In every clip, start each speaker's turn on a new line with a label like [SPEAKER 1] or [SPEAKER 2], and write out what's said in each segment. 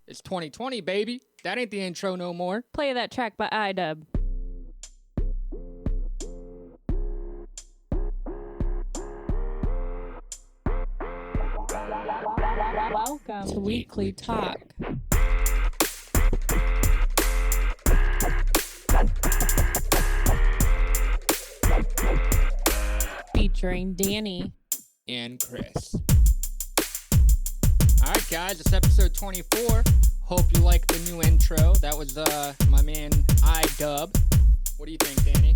[SPEAKER 1] It's 2020, baby. That ain't the intro no more.
[SPEAKER 2] Play that track by iDub. Welcome to Weekly Talk. Featuring Danny
[SPEAKER 1] and Chris. All right, guys, it's episode 24. Hope you like the new intro. That was my man iDub. What do you think, Danny?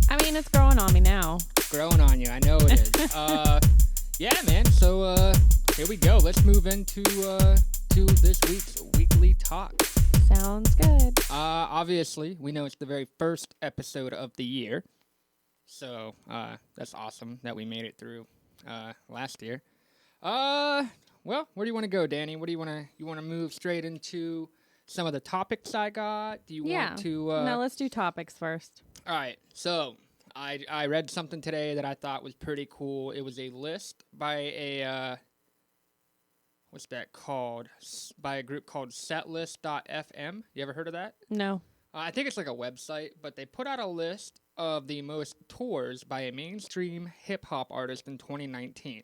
[SPEAKER 2] I mean, it's growing on me now.
[SPEAKER 1] It's growing on you. I know it is. Yeah, man. So here we go. Let's move into to this week's Weekly Talk.
[SPEAKER 2] Sounds good.
[SPEAKER 1] Obviously, we know it's the very first episode of the year. So that's awesome that we made it through last year. Well, where do you want to go, Danny? What do you want to move straight into some of the topics I got? Do you want to
[SPEAKER 2] No, let's do topics first.
[SPEAKER 1] All right. So, I read something today that I thought was pretty cool. It was a list by a what's that called? By a group called Setlist.fm. You ever heard of that?
[SPEAKER 2] No.
[SPEAKER 1] I think it's like a website, but they put out a list of the most tours by a mainstream hip-hop artist in 2019.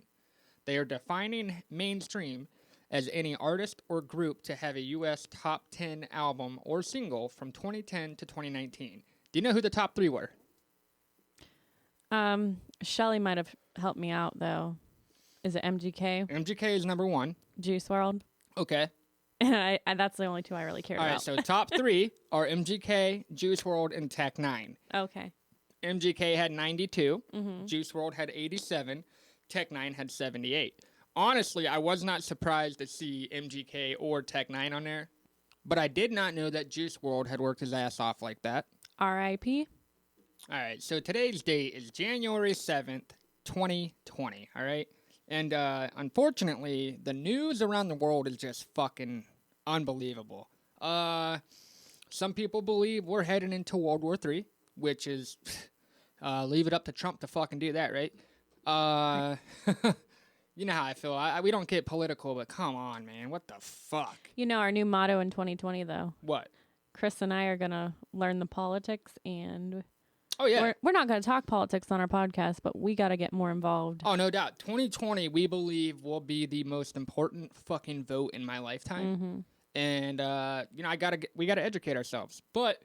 [SPEAKER 1] They are defining mainstream as any artist or group to have a U.S. top 10 album or single from 2010 to 2019. Do you know who the top 3 were?
[SPEAKER 2] Shelly might have helped me out, though. Is it MGK?
[SPEAKER 1] MGK is number 1.
[SPEAKER 2] Juice WRLD?
[SPEAKER 1] Okay.
[SPEAKER 2] I that's the only 2 I really cared about.
[SPEAKER 1] All right, so top 3 are MGK, Juice WRLD, and Tech 9.
[SPEAKER 2] Okay.
[SPEAKER 1] MGK had 92.
[SPEAKER 2] Mm-hmm.
[SPEAKER 1] Juice WRLD had 87. Tech 9 had 78. Honestly, I was not surprised to see MGK or Tech 9 on there, but I did not know that Juice WRLD had worked his ass off like that.
[SPEAKER 2] R.I.P.
[SPEAKER 1] All right, so today's date is January 7th, 2020, all right? And unfortunately, the news around the world is just fucking unbelievable. Some people believe we're heading into World War III, which is, leave it up to Trump to fucking do that, right? You know how I feel. We don't get political, but come on, man. What the fuck?
[SPEAKER 2] You know our new motto in 2020, though.
[SPEAKER 1] What?
[SPEAKER 2] Chris and I are going to learn the politics, and
[SPEAKER 1] oh, yeah.
[SPEAKER 2] we're not going to talk politics on our podcast, but we got to get more involved.
[SPEAKER 1] Oh, no doubt. 2020, we believe, will be the most important fucking vote in my lifetime.
[SPEAKER 2] Mm-hmm.
[SPEAKER 1] And, we got to educate ourselves. But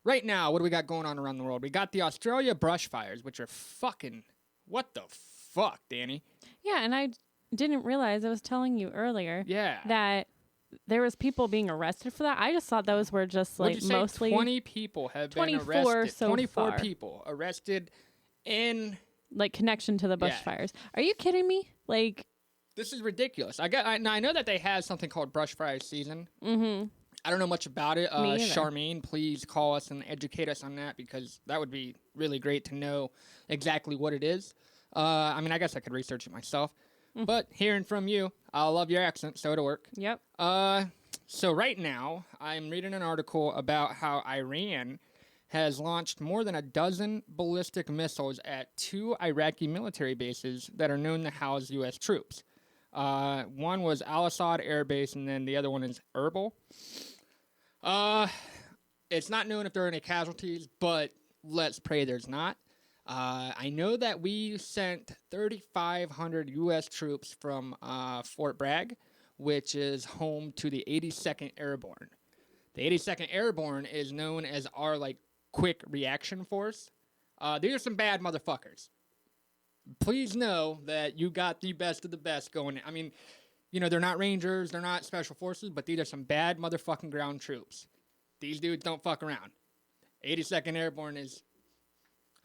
[SPEAKER 1] right now, what do we got going on around the world? We got the Australia brush fires, which are fucking... What the fuck, Danny?
[SPEAKER 2] Yeah, and I didn't realize, I was telling you earlier, that there was people being arrested for that. I just thought those were just like mostly
[SPEAKER 1] 20 people have been arrested.
[SPEAKER 2] So
[SPEAKER 1] 24
[SPEAKER 2] far.
[SPEAKER 1] people arrested in
[SPEAKER 2] like connection to the bushfires. Are you kidding me? Like,
[SPEAKER 1] this is ridiculous. I know that they have something called brush fire season.
[SPEAKER 2] Mm-hmm.
[SPEAKER 1] I don't know much about it.
[SPEAKER 2] Me either.
[SPEAKER 1] Charmaine, please call us and educate us on that, because that would be really great to know exactly what it is. I mean, I guess I could research it myself, but hearing from you, I love your accent, so it'll work.
[SPEAKER 2] Yep.
[SPEAKER 1] So right now, I'm reading an article about how Iran has launched more than a dozen ballistic missiles at 2 Iraqi military bases that are known to house U.S. troops. One was Al-Assad Air Base, and then the other one is Erbil. It's not known if there are any casualties, but let's pray there's not. I know that we sent 3,500 U.S. troops from Fort Bragg, which is home to the 82nd Airborne. The 82nd Airborne is known as our, like, quick reaction force. These are some bad motherfuckers. Please know that you got the best of the best going. I mean, you know, they're not Rangers, they're not Special Forces, but these are some bad motherfucking ground troops. These dudes don't fuck around. 82nd Airborne is...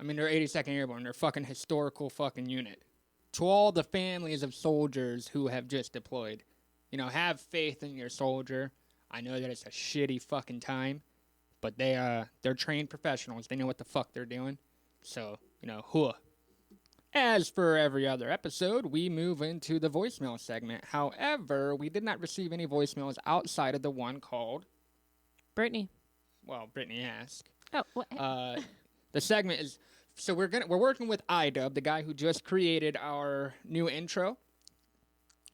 [SPEAKER 1] I mean, they're 82nd Airborne. They're a fucking historical fucking unit. To all the families of soldiers who have just deployed, you know, have faith in your soldier. I know that it's a shitty fucking time, but they're trained professionals. They know what the fuck they're doing. So, you know, huh. As for every other episode, we move into the voicemail segment. However, we did not receive any voicemails outside of the one called...
[SPEAKER 2] Brittany.
[SPEAKER 1] Well, Brittany asked.
[SPEAKER 2] Oh, what?
[SPEAKER 1] The segment is... So we're working with iDub, the guy who just created our new intro.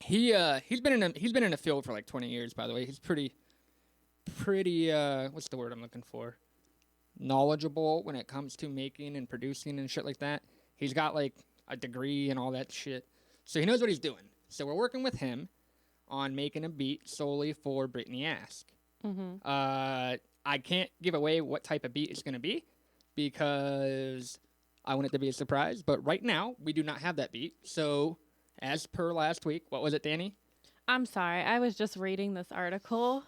[SPEAKER 1] He's been in the field for like 20 years, by the way. He's pretty what's the word I'm looking for? Knowledgeable when it comes to making and producing and shit like that. He's got like a degree and all that shit. So he knows what he's doing. So we're working with him on making a beat solely for Brittany Ask. Mm-hmm. I can't give away what type of beat it's going to be because I want it to be a surprise. But right now, we do not have that beat. So as per last week, what was it, Danny?
[SPEAKER 2] I'm sorry. I was just reading this article.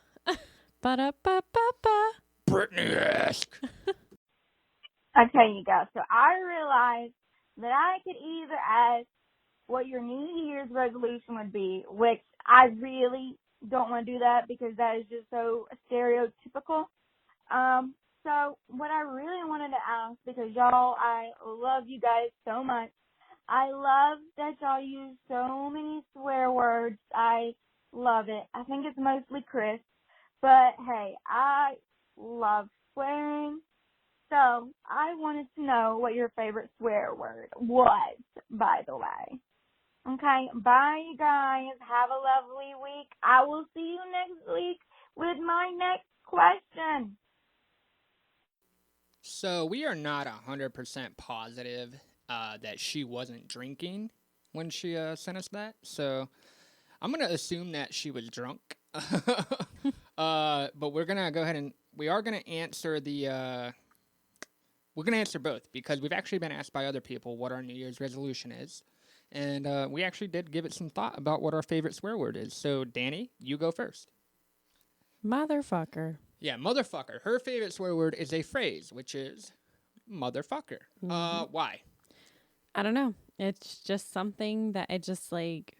[SPEAKER 2] Ba-da-ba-ba-ba.
[SPEAKER 1] Brittany Ask.
[SPEAKER 3] Okay, you guys. So I realized that I could either ask what your New Year's resolution would be, which I really don't want to do that because that is just so stereotypical. So what I really wanted to ask, because y'all, I love you guys so much. I love that y'all use so many swear words. I love it. I think it's mostly Chris. But hey, I love swearing. So I wanted to know what your favorite swear word was, by the way. Okay, bye you guys. Have a lovely week. I will see you next week with my next question.
[SPEAKER 1] So we are not 100% positive that she wasn't drinking when she sent us that. So I'm going to assume that she was drunk. But we're going to go ahead and we are going to answer we're going to answer both because we've actually been asked by other people what our New Year's resolution is. And we actually did give it some thought about what our favorite swear word is. So, Danny, you go first.
[SPEAKER 2] Motherfucker.
[SPEAKER 1] Yeah, motherfucker. Her favorite swear word is a phrase, which is motherfucker. Mm-hmm. Why?
[SPEAKER 2] I don't know. It's just something that it just like,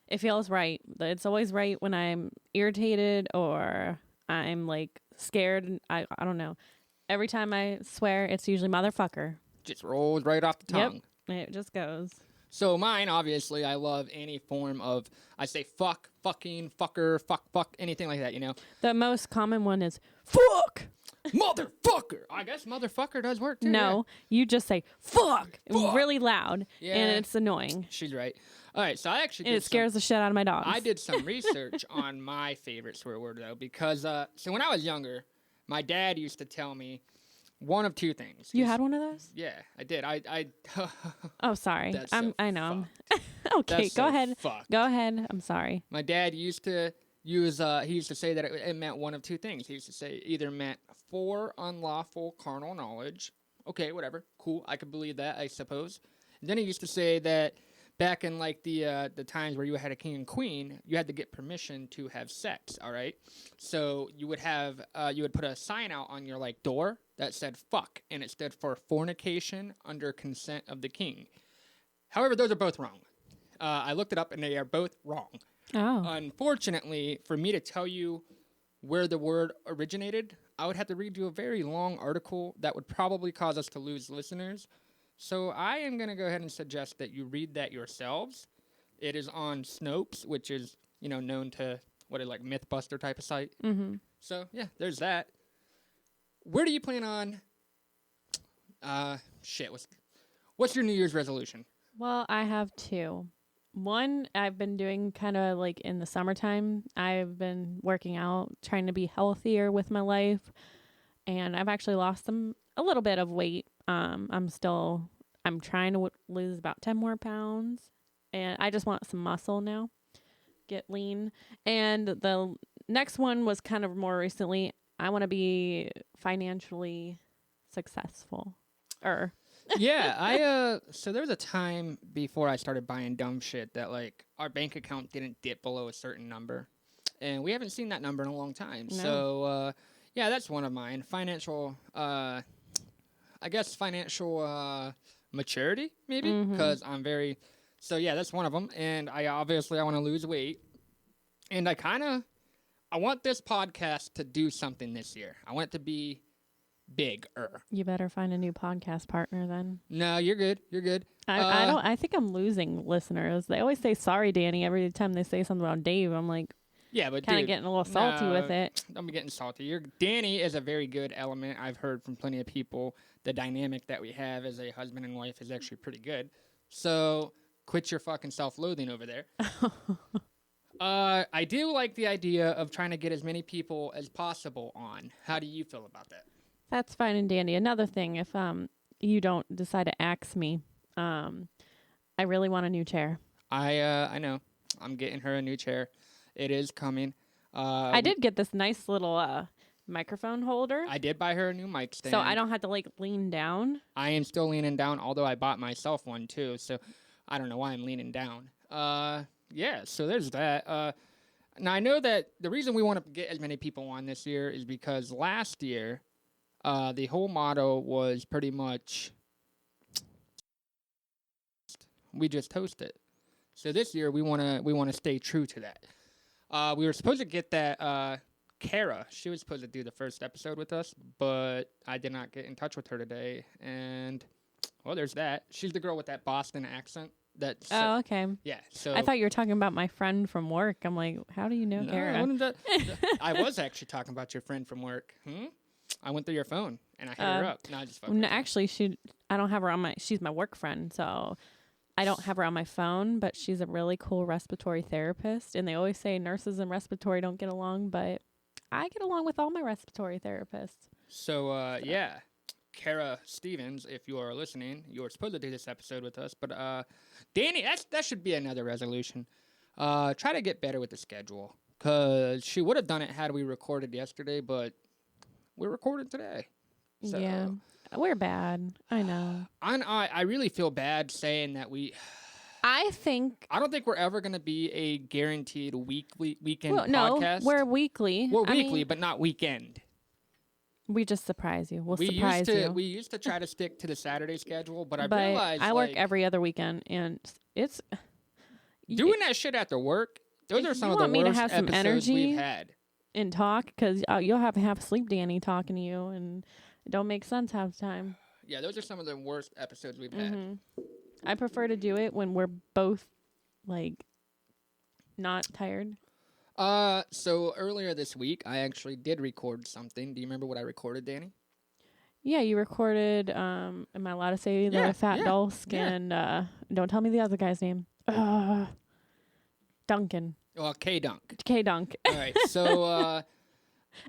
[SPEAKER 2] it feels right. It's always right when I'm irritated or I'm like scared. I don't know. Every time I swear, it's usually motherfucker.
[SPEAKER 1] Just rolls right off the tongue.
[SPEAKER 2] Yep, it just goes.
[SPEAKER 1] So mine, obviously, I love any form of, I say fuck, fucking, fucker, fuck, anything like that, you know?
[SPEAKER 2] The most common one is fuck!
[SPEAKER 1] Motherfucker! I guess motherfucker does work, too.
[SPEAKER 2] No, you just say fuck! really loud, and it's annoying.
[SPEAKER 1] She's right. All right, so I actually
[SPEAKER 2] and it scares the shit out of my dogs.
[SPEAKER 1] I did some research on my favorite swear word, though, because, so when I was younger, my dad used to tell me one of two things.
[SPEAKER 2] You had one of those?
[SPEAKER 1] Yeah, I did.
[SPEAKER 2] Oh, sorry. I know. Okay,
[SPEAKER 1] That's
[SPEAKER 2] go ahead.
[SPEAKER 1] Fucked.
[SPEAKER 2] Go ahead. I'm sorry.
[SPEAKER 1] My dad used to use. He used to say that it meant one of two things. He used to say either meant for unlawful carnal knowledge. Okay, whatever. Cool. I could believe that, I suppose. And then he used to say that back in like the times where you had a king and queen, you had to get permission to have sex. All right. So you would have you would put a sign out on your like door that said fuck, and it stood for fornication under consent of the king. However, those are both wrong. I looked it up, and they are both wrong.
[SPEAKER 2] Oh.
[SPEAKER 1] Unfortunately, for me to tell you where the word originated, I would have to read you a very long article that would probably cause us to lose listeners. So I am going to go ahead and suggest that you read that yourselves. It is on Snopes, which is, known to, like Mythbuster type of site.
[SPEAKER 2] Mm-hmm.
[SPEAKER 1] So, yeah, there's that. Where do you plan on... What's your New Year's resolution?
[SPEAKER 2] Well, I have two. One, I've been doing kind of like in the summertime. I've been working out, trying to be healthier with my life. And I've actually lost a little bit of weight. I'm trying to lose about 10 more pounds. And I just want some muscle now. Get lean. And the next one was kind of more recently. I want to be financially successful.
[SPEAKER 1] Yeah, so there was a time before I started buying dumb shit that like our bank account didn't dip below a certain number, and we haven't seen that number in a long time.
[SPEAKER 2] No.
[SPEAKER 1] So yeah, that's one of mine. Financial maturity, maybe, because I'm very. So yeah, that's one of them, and I want to lose weight, and I want this podcast to do something this year. I want it to be bigger.
[SPEAKER 2] You better find a new podcast partner then.
[SPEAKER 1] No, you're good. You're good.
[SPEAKER 2] I think I'm losing listeners. They always say sorry, Danny, every time they say something about Dave. I'm like,
[SPEAKER 1] yeah, but
[SPEAKER 2] kind of getting a little salty with it.
[SPEAKER 1] Don't be getting salty. Danny is a very good element. I've heard from plenty of people the dynamic that we have as a husband and wife is actually pretty good. So quit your fucking self-loathing over there. I do like the idea of trying to get as many people as possible on. How do you feel about that?
[SPEAKER 2] That's fine and dandy. Another thing, if you don't decide to axe me, I really want a new chair.
[SPEAKER 1] I know. I'm getting her a new chair. It is coming.
[SPEAKER 2] I did get this nice little microphone holder,
[SPEAKER 1] I did buy her a new mic stand.
[SPEAKER 2] so I don't have to like lean down.
[SPEAKER 1] I am still leaning down, although I bought myself one too. So I don't know why I'm leaning down. Yeah. So there's that. Now I know that the reason we want to get as many people on this year is because last year, the whole motto was pretty much we just host it. So this year we wanna stay true to that. We were supposed to get that Kara. She was supposed to do the first episode with us, but I did not get in touch with her today. And well, there's that. She's the girl with that Boston accent. That's
[SPEAKER 2] Oh, okay.
[SPEAKER 1] yeah. So
[SPEAKER 2] I thought you were talking about my friend from work. I'm like, how do you know
[SPEAKER 1] no,
[SPEAKER 2] Kara?
[SPEAKER 1] I was actually talking about your friend from work. I went through your phone and I hit her up. No, I just fucking.
[SPEAKER 2] No, actually, I don't have her on my. She's my work friend, so I don't have her on my phone. But she's a really cool respiratory therapist, and they always say nurses and respiratory don't get along, but I get along with all my respiratory therapists.
[SPEAKER 1] So yeah, Kara Stevens, if you are listening, you were supposed to do this episode with us, but Danny, that should be another resolution. Try to get better with the schedule, cause she would have done it had we recorded yesterday, but we're recording today. So,
[SPEAKER 2] Yeah, we're bad. I know.
[SPEAKER 1] I really feel bad saying that we.
[SPEAKER 2] I think.
[SPEAKER 1] I don't think we're ever gonna be a guaranteed weekend
[SPEAKER 2] Well, no,
[SPEAKER 1] podcast.
[SPEAKER 2] we're weekly.
[SPEAKER 1] We're
[SPEAKER 2] I
[SPEAKER 1] weekly,
[SPEAKER 2] mean,
[SPEAKER 1] but not weekend.
[SPEAKER 2] we just surprise you. We'll
[SPEAKER 1] We
[SPEAKER 2] surprise
[SPEAKER 1] used to
[SPEAKER 2] you.
[SPEAKER 1] we used to try to stick to the Saturday schedule, but I
[SPEAKER 2] but
[SPEAKER 1] realized
[SPEAKER 2] I work
[SPEAKER 1] like,
[SPEAKER 2] every other weekend, and it's
[SPEAKER 1] doing that shit after work. Those
[SPEAKER 2] If
[SPEAKER 1] are some
[SPEAKER 2] you
[SPEAKER 1] of the
[SPEAKER 2] want me to
[SPEAKER 1] worst
[SPEAKER 2] have some
[SPEAKER 1] episodes
[SPEAKER 2] energy,
[SPEAKER 1] we've had.
[SPEAKER 2] and talk because you'll have half asleep Danny talking to you, and it don't make sense half the time.
[SPEAKER 1] Yeah, those are some of the worst episodes we've had.
[SPEAKER 2] hmm I prefer to do it when we're both like not tired.
[SPEAKER 1] So earlier this week, I actually did record something. Do you remember what I recorded, Danny?
[SPEAKER 2] Yeah, you recorded. Am I allowed to say the
[SPEAKER 1] Yeah,
[SPEAKER 2] Fat
[SPEAKER 1] yeah,
[SPEAKER 2] Dulsk
[SPEAKER 1] yeah.
[SPEAKER 2] and don't tell me the other guy's name. Duncan.
[SPEAKER 1] Well, K-Dunk.
[SPEAKER 2] K Dunk.
[SPEAKER 1] All right, so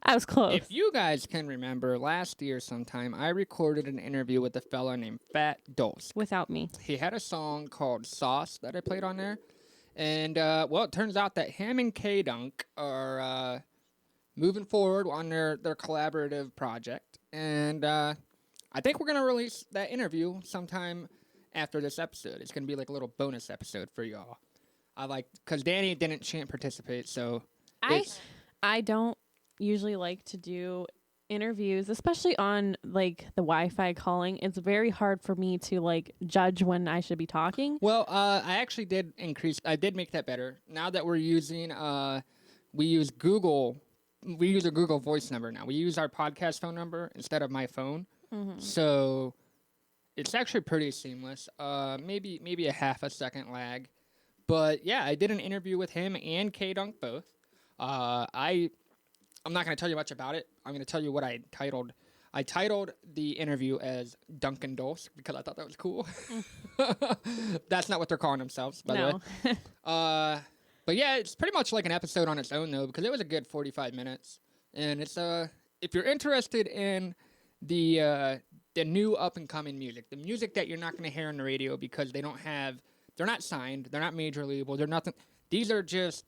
[SPEAKER 2] I was close.
[SPEAKER 1] if you guys can remember, last year sometime, I recorded an interview with a fella named Fat Dulsk.
[SPEAKER 2] Without me.
[SPEAKER 1] He had a song called Sauce that I played on there. And, well, it turns out that him and K-Dunk are moving forward on their collaborative project. And I think we're going to release that interview sometime after this episode. It's going to be like a little bonus episode for y'all. Because Danny didn't participate, so it's...
[SPEAKER 2] I don't usually like to do interviews, especially on like the Wi-Fi calling. It's very hard for me to like judge when I should be talking.
[SPEAKER 1] Well, I actually did make that better. Now that we're using, we use Google. We use a Google Voice number now. We use our podcast phone number instead of my phone. So it's actually pretty seamless. Maybe a half a second lag. But yeah, I did an interview with him and K-Dunk both. I'm not going to tell you much about it. I'm going to tell you what I titled. I titled the interview as Duncan Dulsk because I thought that was cool. That's not what they're calling themselves, by the way. But yeah, it's pretty much like an episode on its own, though, because it was a good 45 minutes. And it's if you're interested in the new up-and-coming music, the music that you're not going to hear on the radio because they're not signed, they're not major label, they're nothing. These are just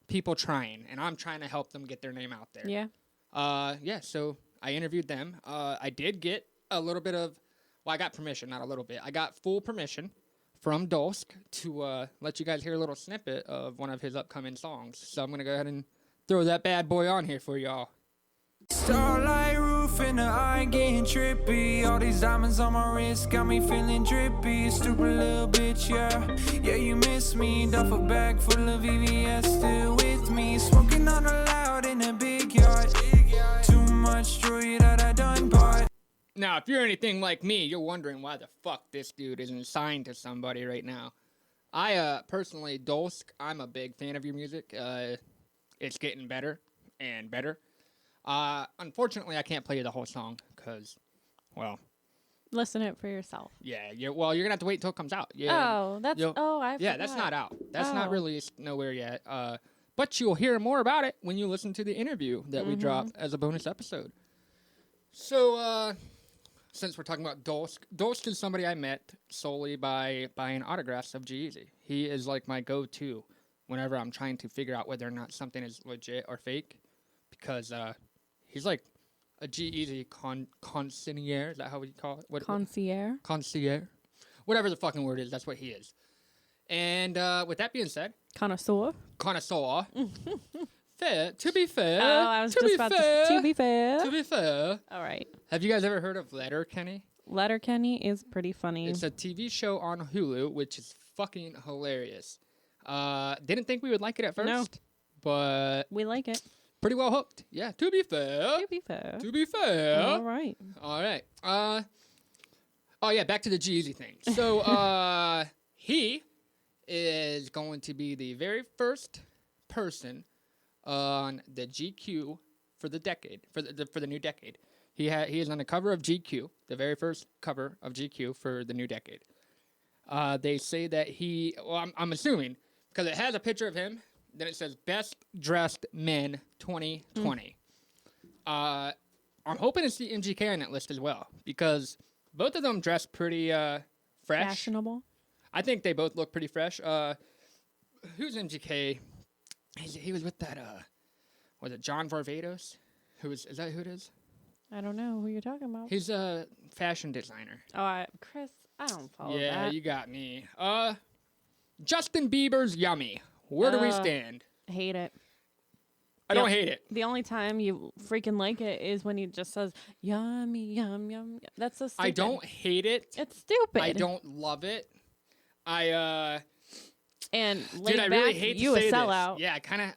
[SPEAKER 1] people trying, and I'm trying to help them get their name out there.
[SPEAKER 2] Yeah.
[SPEAKER 1] Yeah, so I interviewed them. I did get a little bit of, well, I got permission, not a little bit. I got full permission from Dulsk to let you guys hear a little snippet of one of his upcoming songs. So I'm going to go ahead and throw that bad boy on here for y'all.
[SPEAKER 4] Starlight roof in the eye getting trippy. All these diamonds on my wrist got me feeling drippy. Stupid little bitch, yeah. Yeah, you miss me. Duffel bag full of VVS still with me. Smoking on the loud in a big yard. Too much joy that I done bought.
[SPEAKER 1] Now, if you're anything like me, you're wondering why the fuck this dude isn't signed to somebody right now. I personally, Dulsk, I'm a big fan of your music. It's getting better and better. Unfortunately, I can't play you the whole song because, well,
[SPEAKER 2] Listen to it for yourself.
[SPEAKER 1] Yeah, you're gonna have to wait until it comes out. Yeah.
[SPEAKER 2] Oh, that's I
[SPEAKER 1] Yeah, that's
[SPEAKER 2] forgot.
[SPEAKER 1] not out. That's not
[SPEAKER 2] Oh.
[SPEAKER 1] released nowhere yet. But you'll hear more about it when you listen to the interview that we dropped as a bonus episode. So, since we're talking about Dolsk is somebody I met solely by buying autographs of G-Eazy. He is like my go-to whenever I'm trying to figure out whether or not something is legit or fake, because he's like a G-Eazy consigliere. Is that how we call it?
[SPEAKER 2] Concierge.
[SPEAKER 1] Concierge. Whatever the fucking word is, that's what he is. And with that being said,
[SPEAKER 2] Connoisseur.
[SPEAKER 1] connoisseur. To be fair.
[SPEAKER 2] Oh, I was just about to be fair.
[SPEAKER 1] To be fair.
[SPEAKER 2] All right.
[SPEAKER 1] Have you guys ever heard of Letterkenny?
[SPEAKER 2] Letterkenny is pretty funny.
[SPEAKER 1] It's a TV show on Hulu, which is fucking hilarious. Didn't think we would like it at first,
[SPEAKER 2] No.
[SPEAKER 1] but
[SPEAKER 2] We like it.
[SPEAKER 1] pretty well hooked. Yeah, to be fair.
[SPEAKER 2] To be fair.
[SPEAKER 1] To be fair.
[SPEAKER 2] All right.
[SPEAKER 1] All right. Oh yeah, back to the G-Eazy thing. So he is going to be the very first person on the GQ for the decade, for the new decade. He is on the cover of GQ, the very first cover of GQ for the new decade. They say that I'm assuming, because it has a picture of him, then it says Best Dressed Men 2020. I'm hoping to see MGK on that list as well, because both of them dress pretty fresh.
[SPEAKER 2] Fashionable.
[SPEAKER 1] I think they both look pretty fresh. Who's MGK? He was with that, was it John Varvatos? Is that who it is?
[SPEAKER 2] I don't know who you're talking about.
[SPEAKER 1] He's a fashion designer.
[SPEAKER 2] Oh, Chris, I don't follow
[SPEAKER 1] Yeah,
[SPEAKER 2] that.
[SPEAKER 1] you got me. Justin Bieber's Yummy. Where do we stand?
[SPEAKER 2] Hate it.
[SPEAKER 1] I don't hate it.
[SPEAKER 2] The only time you freaking like it is when he just says, yummy, yum, yum. That's so stupid.
[SPEAKER 1] I don't hate it.
[SPEAKER 2] It's stupid.
[SPEAKER 1] I don't love it.
[SPEAKER 2] And
[SPEAKER 1] Dude,
[SPEAKER 2] laid
[SPEAKER 1] I
[SPEAKER 2] back,
[SPEAKER 1] really hate to
[SPEAKER 2] you a
[SPEAKER 1] say
[SPEAKER 2] sellout.
[SPEAKER 1] this. Yeah,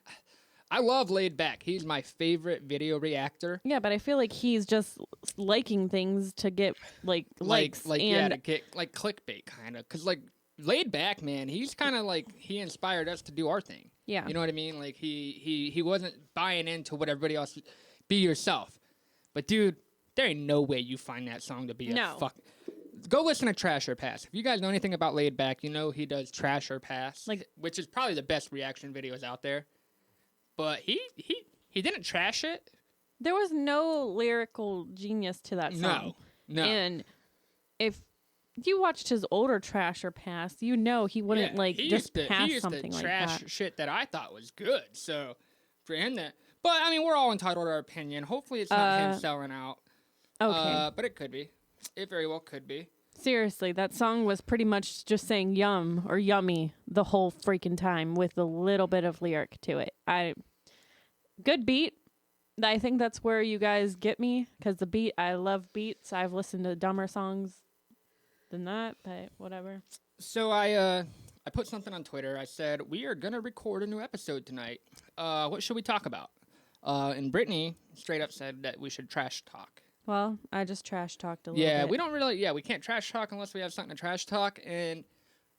[SPEAKER 1] I love Laid Back. He's my favorite video reactor.
[SPEAKER 2] Yeah, but I feel like he's just liking things to get likes. And
[SPEAKER 1] to get like clickbait kind of, cause like Laid Back, man, he's kind of like he inspired us to do our thing.
[SPEAKER 2] yeah,
[SPEAKER 1] You know what I mean? Like he wasn't buying into what everybody else. Be yourself, but dude, there ain't no way you find that song to be
[SPEAKER 2] No.
[SPEAKER 1] a fuck. Go listen to Trash or Pass. If you guys know anything about Laid Back, you know he does Trash or Pass, which is probably the best reaction videos out there. But he didn't trash it.
[SPEAKER 2] there was no lyrical genius to that song.
[SPEAKER 1] No.
[SPEAKER 2] And if you watched his older Trash or Pass, you know he wouldn't
[SPEAKER 1] he
[SPEAKER 2] just
[SPEAKER 1] used
[SPEAKER 2] pass
[SPEAKER 1] he used
[SPEAKER 2] something
[SPEAKER 1] to
[SPEAKER 2] like
[SPEAKER 1] trash
[SPEAKER 2] that.
[SPEAKER 1] shit that I thought was good. So for him to, but I mean, we're all entitled to our opinion. Hopefully, it's not him selling out.
[SPEAKER 2] Okay.
[SPEAKER 1] But it could be. It very well could be.
[SPEAKER 2] Seriously, that song was pretty much just saying yum or yummy the whole freaking time with a little bit of lyric to it. Good beat. I think that's where you guys get me, because the beat, I love beats. I've listened to dumber songs than that, but whatever.
[SPEAKER 1] So I put something on Twitter. I said, we are going to record a new episode tonight. What should we talk about? And Brittany straight up said that we should trash talk.
[SPEAKER 2] Well, I just trash talked a little
[SPEAKER 1] Yeah,
[SPEAKER 2] bit.
[SPEAKER 1] we don't really, we can't trash talk unless we have something to trash talk. And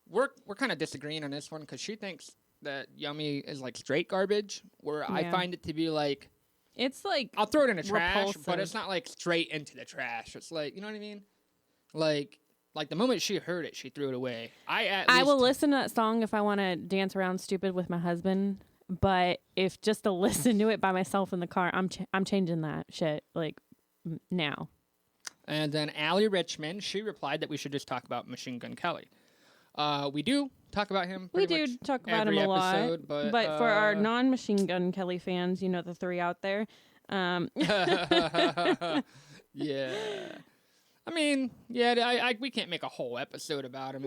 [SPEAKER 1] we're kind of disagreeing on this one because she thinks that Yummy is like straight garbage, where I
[SPEAKER 2] Yeah.
[SPEAKER 1] find it to be like,
[SPEAKER 2] It's like,
[SPEAKER 1] I'll throw it in the trash, but
[SPEAKER 2] repulsive.
[SPEAKER 1] it's not like straight into the trash. It's like, you know what I mean? Like the moment she heard it, she threw it away.
[SPEAKER 2] I will listen to that song if I want to dance around stupid with my husband. But if just to listen to it by myself in the car, I'm changing that shit now.
[SPEAKER 1] And then Allie Richmond, she replied that we should just talk about Machine Gun Kelly. We do talk about him.
[SPEAKER 2] We
[SPEAKER 1] pretty
[SPEAKER 2] do
[SPEAKER 1] much
[SPEAKER 2] talk about him
[SPEAKER 1] every
[SPEAKER 2] a lot,
[SPEAKER 1] episode, but
[SPEAKER 2] for our non-Machine Gun Kelly fans, you know, the three out there.
[SPEAKER 1] Yeah. I mean, yeah, we can't make a whole episode about him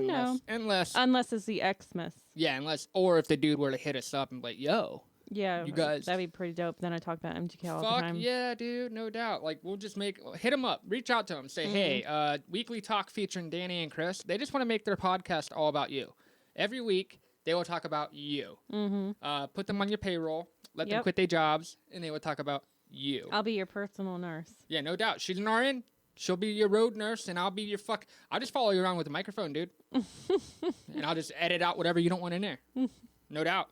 [SPEAKER 1] unless
[SPEAKER 2] it's the Xmas.
[SPEAKER 1] or if the dude were to hit us up and be like, yo,
[SPEAKER 2] Yeah,
[SPEAKER 1] you guys,
[SPEAKER 2] that'd be pretty dope. Then I talk about MGK all the
[SPEAKER 1] fuck
[SPEAKER 2] time.
[SPEAKER 1] yeah, dude, no doubt. Like, we'll just hit him up, reach out to him, say, hey, Weekly Talk featuring Danny and Chris, they just want to make their podcast all about you. Every week, they will talk about you.
[SPEAKER 2] Mm-hmm.
[SPEAKER 1] Put them on your payroll, let them
[SPEAKER 2] Yep.
[SPEAKER 1] quit their jobs, and they will talk about you.
[SPEAKER 2] I'll be your personal nurse.
[SPEAKER 1] Yeah, no doubt. She's an RN. She'll be your road nurse, and I'll be your I'll just follow you around with a microphone, dude. And I'll just edit out whatever you don't want in there. No doubt.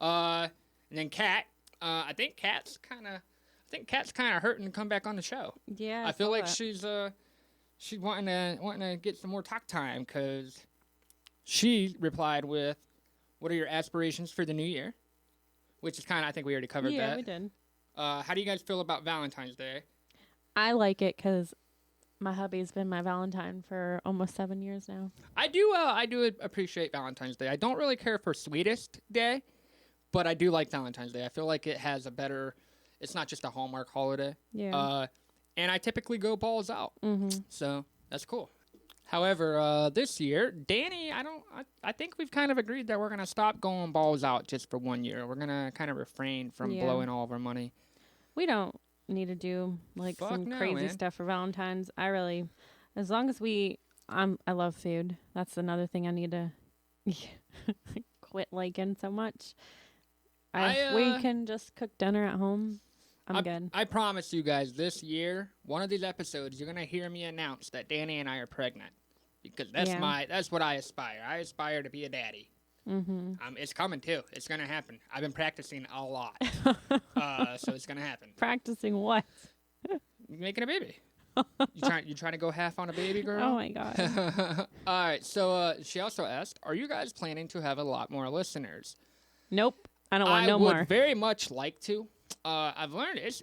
[SPEAKER 1] And then Kat. I think Kat's kind of hurting to come back on the show.
[SPEAKER 2] Yeah,
[SPEAKER 1] I feel
[SPEAKER 2] saw
[SPEAKER 1] like
[SPEAKER 2] that.
[SPEAKER 1] she's wanting to get some more talk time because she replied with, "What are your aspirations for the new year?" Which is kind of, I think we already covered that.
[SPEAKER 2] Yeah, we did.
[SPEAKER 1] How do you guys feel about Valentine's Day?
[SPEAKER 2] I like it because my hubby's been my Valentine for almost 7 years now.
[SPEAKER 1] I do appreciate Valentine's Day. I don't really care for Sweetest Day, but I do like Valentine's Day. I feel like it has a better. It's not just a Hallmark holiday.
[SPEAKER 2] Yeah.
[SPEAKER 1] And I typically go balls out,
[SPEAKER 2] Mm-hmm.
[SPEAKER 1] so that's cool. However, this year, Danny, I think we've kind of agreed that we're gonna stop going balls out just for 1 year. We're gonna kind of refrain from
[SPEAKER 2] Yeah.
[SPEAKER 1] blowing all of our money.
[SPEAKER 2] We don't need to do like
[SPEAKER 1] Fuck
[SPEAKER 2] some
[SPEAKER 1] no,
[SPEAKER 2] crazy
[SPEAKER 1] man.
[SPEAKER 2] stuff for Valentine's. As long as I love food. That's another thing I need to quit liking so much. We can just cook dinner at home. I'm good.
[SPEAKER 1] I promise you guys, this year, one of these episodes, you're gonna hear me announce that Danny and I are pregnant, because that's what I aspire. I aspire to be a daddy.
[SPEAKER 2] Mm-hmm.
[SPEAKER 1] It's coming too. It's gonna happen. I've been practicing a lot, so it's gonna happen.
[SPEAKER 2] Practicing what?
[SPEAKER 1] Making a baby. You trying to go half on a baby, girl?
[SPEAKER 2] Oh my god.
[SPEAKER 1] All right. So she also asked, "Are you guys planning to have a lot more listeners?"
[SPEAKER 2] Nope. I don't want
[SPEAKER 1] I
[SPEAKER 2] no
[SPEAKER 1] would
[SPEAKER 2] more.
[SPEAKER 1] very much like to. I've learned it's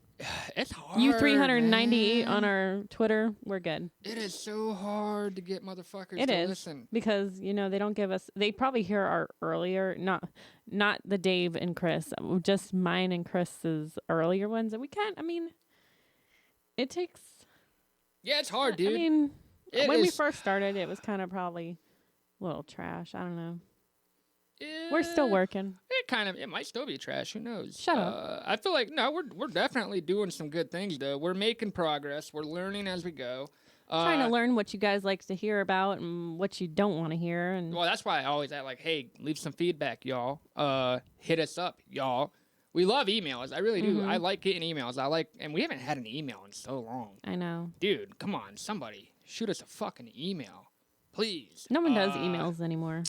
[SPEAKER 1] hard.
[SPEAKER 2] You 398
[SPEAKER 1] man.
[SPEAKER 2] on our Twitter. We're good.
[SPEAKER 1] It is so hard to get motherfuckers
[SPEAKER 2] It
[SPEAKER 1] to
[SPEAKER 2] is.
[SPEAKER 1] listen.
[SPEAKER 2] Because they don't give us. They probably hear our earlier, not the Dave and Chris, just mine and Chris's earlier ones. And we can't. I mean, it takes.
[SPEAKER 1] Yeah, it's hard, dude.
[SPEAKER 2] I mean,
[SPEAKER 1] It
[SPEAKER 2] when we
[SPEAKER 1] is-
[SPEAKER 2] first started, it was kind of probably a little trash. I don't know. We're still working.
[SPEAKER 1] It might still be trash. Who knows?
[SPEAKER 2] Shut up.
[SPEAKER 1] I feel like we're definitely doing some good things though. We're making progress. We're learning as we go.
[SPEAKER 2] Trying to learn what you guys like to hear about and what you don't want to hear. And
[SPEAKER 1] Well, that's why I always add like, hey, leave some feedback, y'all. Hit us up, y'all. We love emails. I really do.
[SPEAKER 2] Mhm.
[SPEAKER 1] I like getting emails. And we haven't had an email in so long.
[SPEAKER 2] I know.
[SPEAKER 1] Dude, come on, somebody shoot us a fucking email, please.
[SPEAKER 2] No one does emails anymore,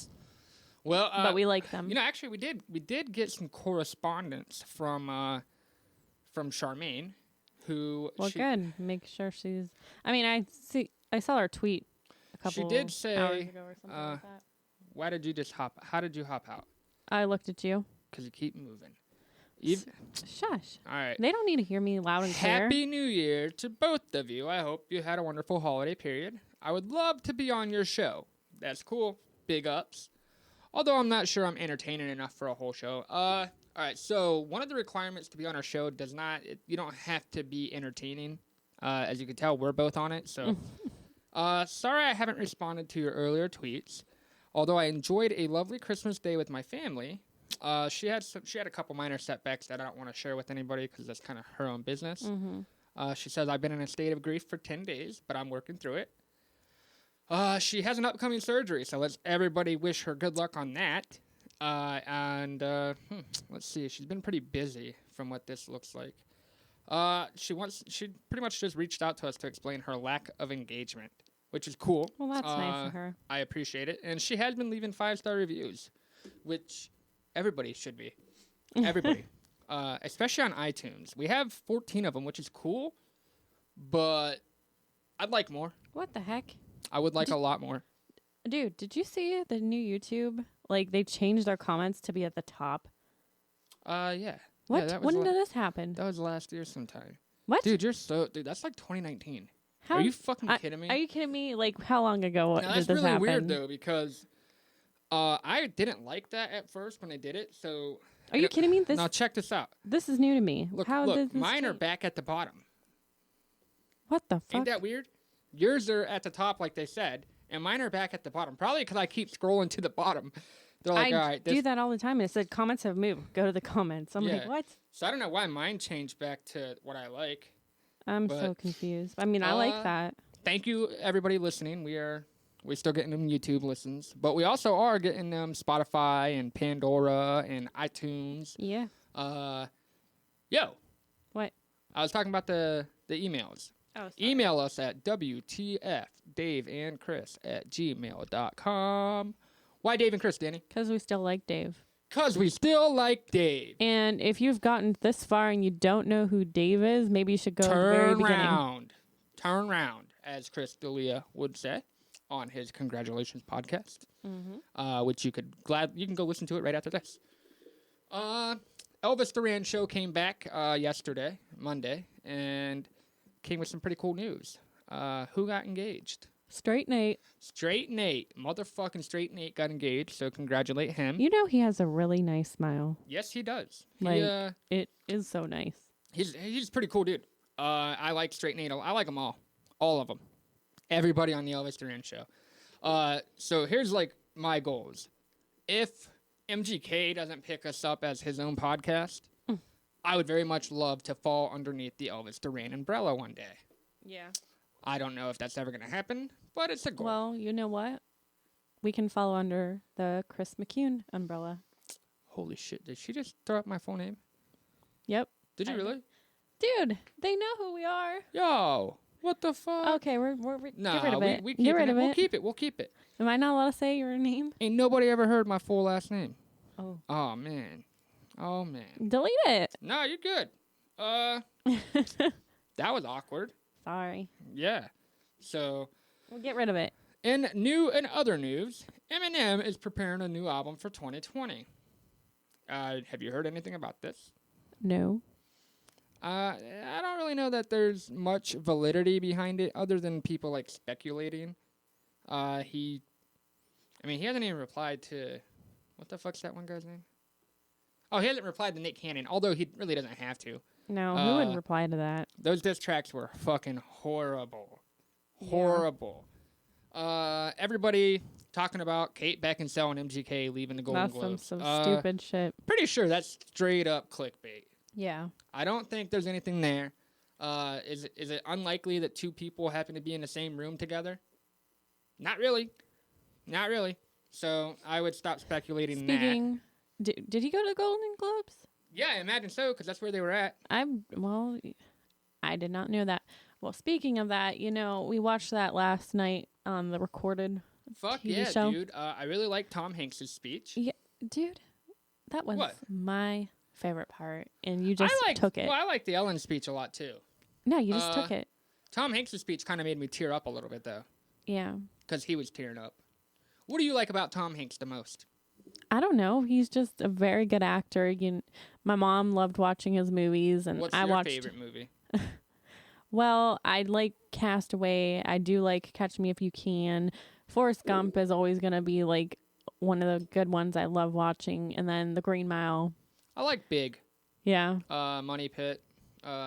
[SPEAKER 1] Well,
[SPEAKER 2] but we like them.
[SPEAKER 1] actually, we did get some correspondence from Charmaine, who
[SPEAKER 2] Well,
[SPEAKER 1] she,
[SPEAKER 2] good. Make sure she's. I mean, I saw her tweet a couple.
[SPEAKER 1] did say,
[SPEAKER 2] hours ago or something like that.
[SPEAKER 1] Why did you just how did you hop out?
[SPEAKER 2] I looked at you.
[SPEAKER 1] Because you keep moving.
[SPEAKER 2] Shush.
[SPEAKER 1] All right.
[SPEAKER 2] They don't need to hear me loud and clear.
[SPEAKER 1] Happy New Year to both of you. I hope you had a wonderful holiday period. I would love to be on your show. That's cool. Big ups. Although I'm not sure I'm entertaining enough for a whole show. All right. So one of the requirements to be on our show you don't have to be entertaining. As you can tell, we're both on it. So sorry I haven't responded to your earlier tweets. Although I enjoyed a lovely Christmas day with my family. She had a couple minor setbacks that I don't want to share with anybody because that's kind of her own business.
[SPEAKER 2] Mm-hmm.
[SPEAKER 1] She says, I've been in a state of grief for 10 days, but I'm working through it. She has an upcoming surgery, so let's everybody wish her good luck on that. Let's see. She's been pretty busy from what this looks like. She pretty much just reached out to us to explain her lack of engagement, which is cool.
[SPEAKER 2] Well, that's nice of her.
[SPEAKER 1] I appreciate it. And she has been leaving 5-star reviews, which everybody should be. Everybody. Especially on iTunes. We have 14 of them, which is cool, but I'd like more.
[SPEAKER 2] What the heck?
[SPEAKER 1] I would like a lot more.
[SPEAKER 2] Dude, did you see the new YouTube? Like, they changed their comments to be at the top.
[SPEAKER 1] Yeah.
[SPEAKER 2] What?
[SPEAKER 1] Yeah, that was
[SPEAKER 2] when did this happen?
[SPEAKER 1] That was last year sometime.
[SPEAKER 2] What?
[SPEAKER 1] Dude, that's like 2019.
[SPEAKER 2] How,
[SPEAKER 1] Are you fucking kidding me?
[SPEAKER 2] Are you kidding me? Like, how long ago
[SPEAKER 1] Now,
[SPEAKER 2] did
[SPEAKER 1] that's
[SPEAKER 2] this
[SPEAKER 1] really
[SPEAKER 2] happen?
[SPEAKER 1] weird, though, because I didn't like that at first when I did it, so...
[SPEAKER 2] Are you kidding me?
[SPEAKER 1] Now, check this out.
[SPEAKER 2] This is new to me.
[SPEAKER 1] Look,
[SPEAKER 2] how did this
[SPEAKER 1] mine are
[SPEAKER 2] change?
[SPEAKER 1] back at the bottom.
[SPEAKER 2] What the fuck?
[SPEAKER 1] Ain't that weird? Yours are at the top, like they said, and mine are back at the bottom. Probably because I keep scrolling to the bottom. They're like, all right.
[SPEAKER 2] do that all the time. It said comments have moved. Go to the comments. I'm like,
[SPEAKER 1] Yeah.
[SPEAKER 2] what?
[SPEAKER 1] So I don't know why mine changed back to what I like.
[SPEAKER 2] I'm so
[SPEAKER 1] But,
[SPEAKER 2] confused. I mean, I like that.
[SPEAKER 1] Thank you, everybody listening. We're still getting them YouTube listens, but we also are getting them Spotify and Pandora and iTunes.
[SPEAKER 2] Yeah.
[SPEAKER 1] Yo,
[SPEAKER 2] What?
[SPEAKER 1] I was talking about the emails.
[SPEAKER 2] Oh, sorry.
[SPEAKER 1] Email us at WTFDaveandChris@gmail.com. Why Dave and Chris, Danny?
[SPEAKER 2] Because we still like Dave.
[SPEAKER 1] Because we still like Dave.
[SPEAKER 2] And if you've gotten this far and you don't know who Dave is, maybe you should go at the very
[SPEAKER 1] Turn
[SPEAKER 2] beginning.
[SPEAKER 1] round. Turn round. as Chris D'Elia would say on his Congratulations podcast,
[SPEAKER 2] Mm-hmm.
[SPEAKER 1] which you can go listen to it right after this. Elvis Duran show came back yesterday, Monday, and came with some pretty cool news. Who got engaged?
[SPEAKER 2] Straight Nate.
[SPEAKER 1] Straight Nate. Motherfucking Straight Nate got engaged, so congratulate him.
[SPEAKER 2] You know he has a really nice smile.
[SPEAKER 1] Yes, he does.
[SPEAKER 2] Like, it is so nice.
[SPEAKER 1] He's a pretty cool dude. I like Straight Nate. I like them all of them. Everybody on the Elvis Duran show. So here's like my goals. If MGK doesn't pick us up as his own podcast, I would very much love to fall underneath the Elvis Duran umbrella one day.
[SPEAKER 2] Yeah.
[SPEAKER 1] I don't know if that's ever going to happen, but it's a goal.
[SPEAKER 2] Well, you know what? We can follow under the Chris McCune umbrella.
[SPEAKER 1] Holy shit, did she just throw up my full name?
[SPEAKER 2] Yep.
[SPEAKER 1] Did you really?
[SPEAKER 2] Dude, they know who we are.
[SPEAKER 1] Yo, what the fuck?
[SPEAKER 2] Okay, we're
[SPEAKER 1] Nah,
[SPEAKER 2] get rid of it.
[SPEAKER 1] we
[SPEAKER 2] Get rid of
[SPEAKER 1] We'll
[SPEAKER 2] it.
[SPEAKER 1] keep it. We'll keep it.
[SPEAKER 2] Am I not allowed to say your name?
[SPEAKER 1] Ain't nobody ever heard my full last name.
[SPEAKER 2] Oh.
[SPEAKER 1] Oh, man. Oh, man.
[SPEAKER 2] Delete it.
[SPEAKER 1] No, you're good. That was awkward.
[SPEAKER 2] Sorry.
[SPEAKER 1] Yeah. So,
[SPEAKER 2] We'll get rid of it.
[SPEAKER 1] in new and other news, Eminem is preparing a new album for 2020. Have you heard anything about this?
[SPEAKER 2] No.
[SPEAKER 1] I don't really know that there's much validity behind it other than people like speculating. He hasn't even replied to, what the fuck's that one guy's name? Oh, he hasn't replied to Nick Cannon, although he really doesn't have to.
[SPEAKER 2] No, who would reply to that?
[SPEAKER 1] Those diss tracks were fucking horrible.
[SPEAKER 2] Yeah.
[SPEAKER 1] Horrible. Everybody talking about Kate Beckinsale and MGK leaving the Golden
[SPEAKER 2] That's
[SPEAKER 1] Globes.
[SPEAKER 2] some stupid shit.
[SPEAKER 1] Pretty sure that's straight up clickbait.
[SPEAKER 2] Yeah.
[SPEAKER 1] I don't think there's anything there. Is it unlikely that two people happen to be in the same room together? Not really. Not really. So I would stop speculating that.
[SPEAKER 2] Speaking, did he go to Golden Globes?
[SPEAKER 1] Yeah, I imagine so, because that's where they were at.
[SPEAKER 2] I did not know that. Well, speaking of that, we watched that last night on the recorded
[SPEAKER 1] Fuck
[SPEAKER 2] TV
[SPEAKER 1] yeah,
[SPEAKER 2] show.
[SPEAKER 1] dude. I really like Tom Hanks' speech.
[SPEAKER 2] Yeah, dude, that was
[SPEAKER 1] What?
[SPEAKER 2] my favorite part, and you just
[SPEAKER 1] I
[SPEAKER 2] took it.
[SPEAKER 1] Well, I like the Ellen speech a lot, too.
[SPEAKER 2] No, you just took it.
[SPEAKER 1] Tom Hanks' speech kind of made me tear up a little bit, though,
[SPEAKER 2] Yeah.
[SPEAKER 1] because he was tearing up. What do you like about Tom Hanks the most?
[SPEAKER 2] I don't know. He's just a very good actor. My mom loved watching his movies, and
[SPEAKER 1] What's
[SPEAKER 2] I
[SPEAKER 1] your
[SPEAKER 2] watched.
[SPEAKER 1] favorite movie?
[SPEAKER 2] Well, I like Castaway. I do like Catch Me If You Can. Forrest Gump is always gonna be like one of the good ones I love watching, and then The Green Mile.
[SPEAKER 1] I like Big,
[SPEAKER 2] Yeah.
[SPEAKER 1] Money Pit,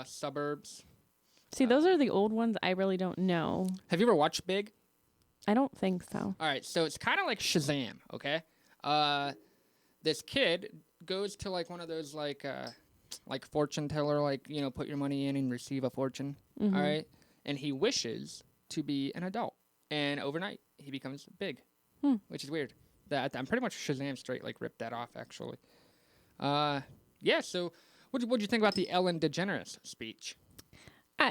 [SPEAKER 1] Suburbs.
[SPEAKER 2] See, those are the old ones I really don't know.
[SPEAKER 1] Have you ever watched Big?
[SPEAKER 2] I don't think so.
[SPEAKER 1] All right, so it's kind of like Shazam, okay? This kid goes to like one of those like fortune teller, like, put your money in and receive a fortune, all right? And he wishes to be an adult, and overnight he becomes big, which is weird. I'm pretty much Shazam straight like ripped that off actually. Yeah. So what'd you think about the Ellen DeGeneres speech?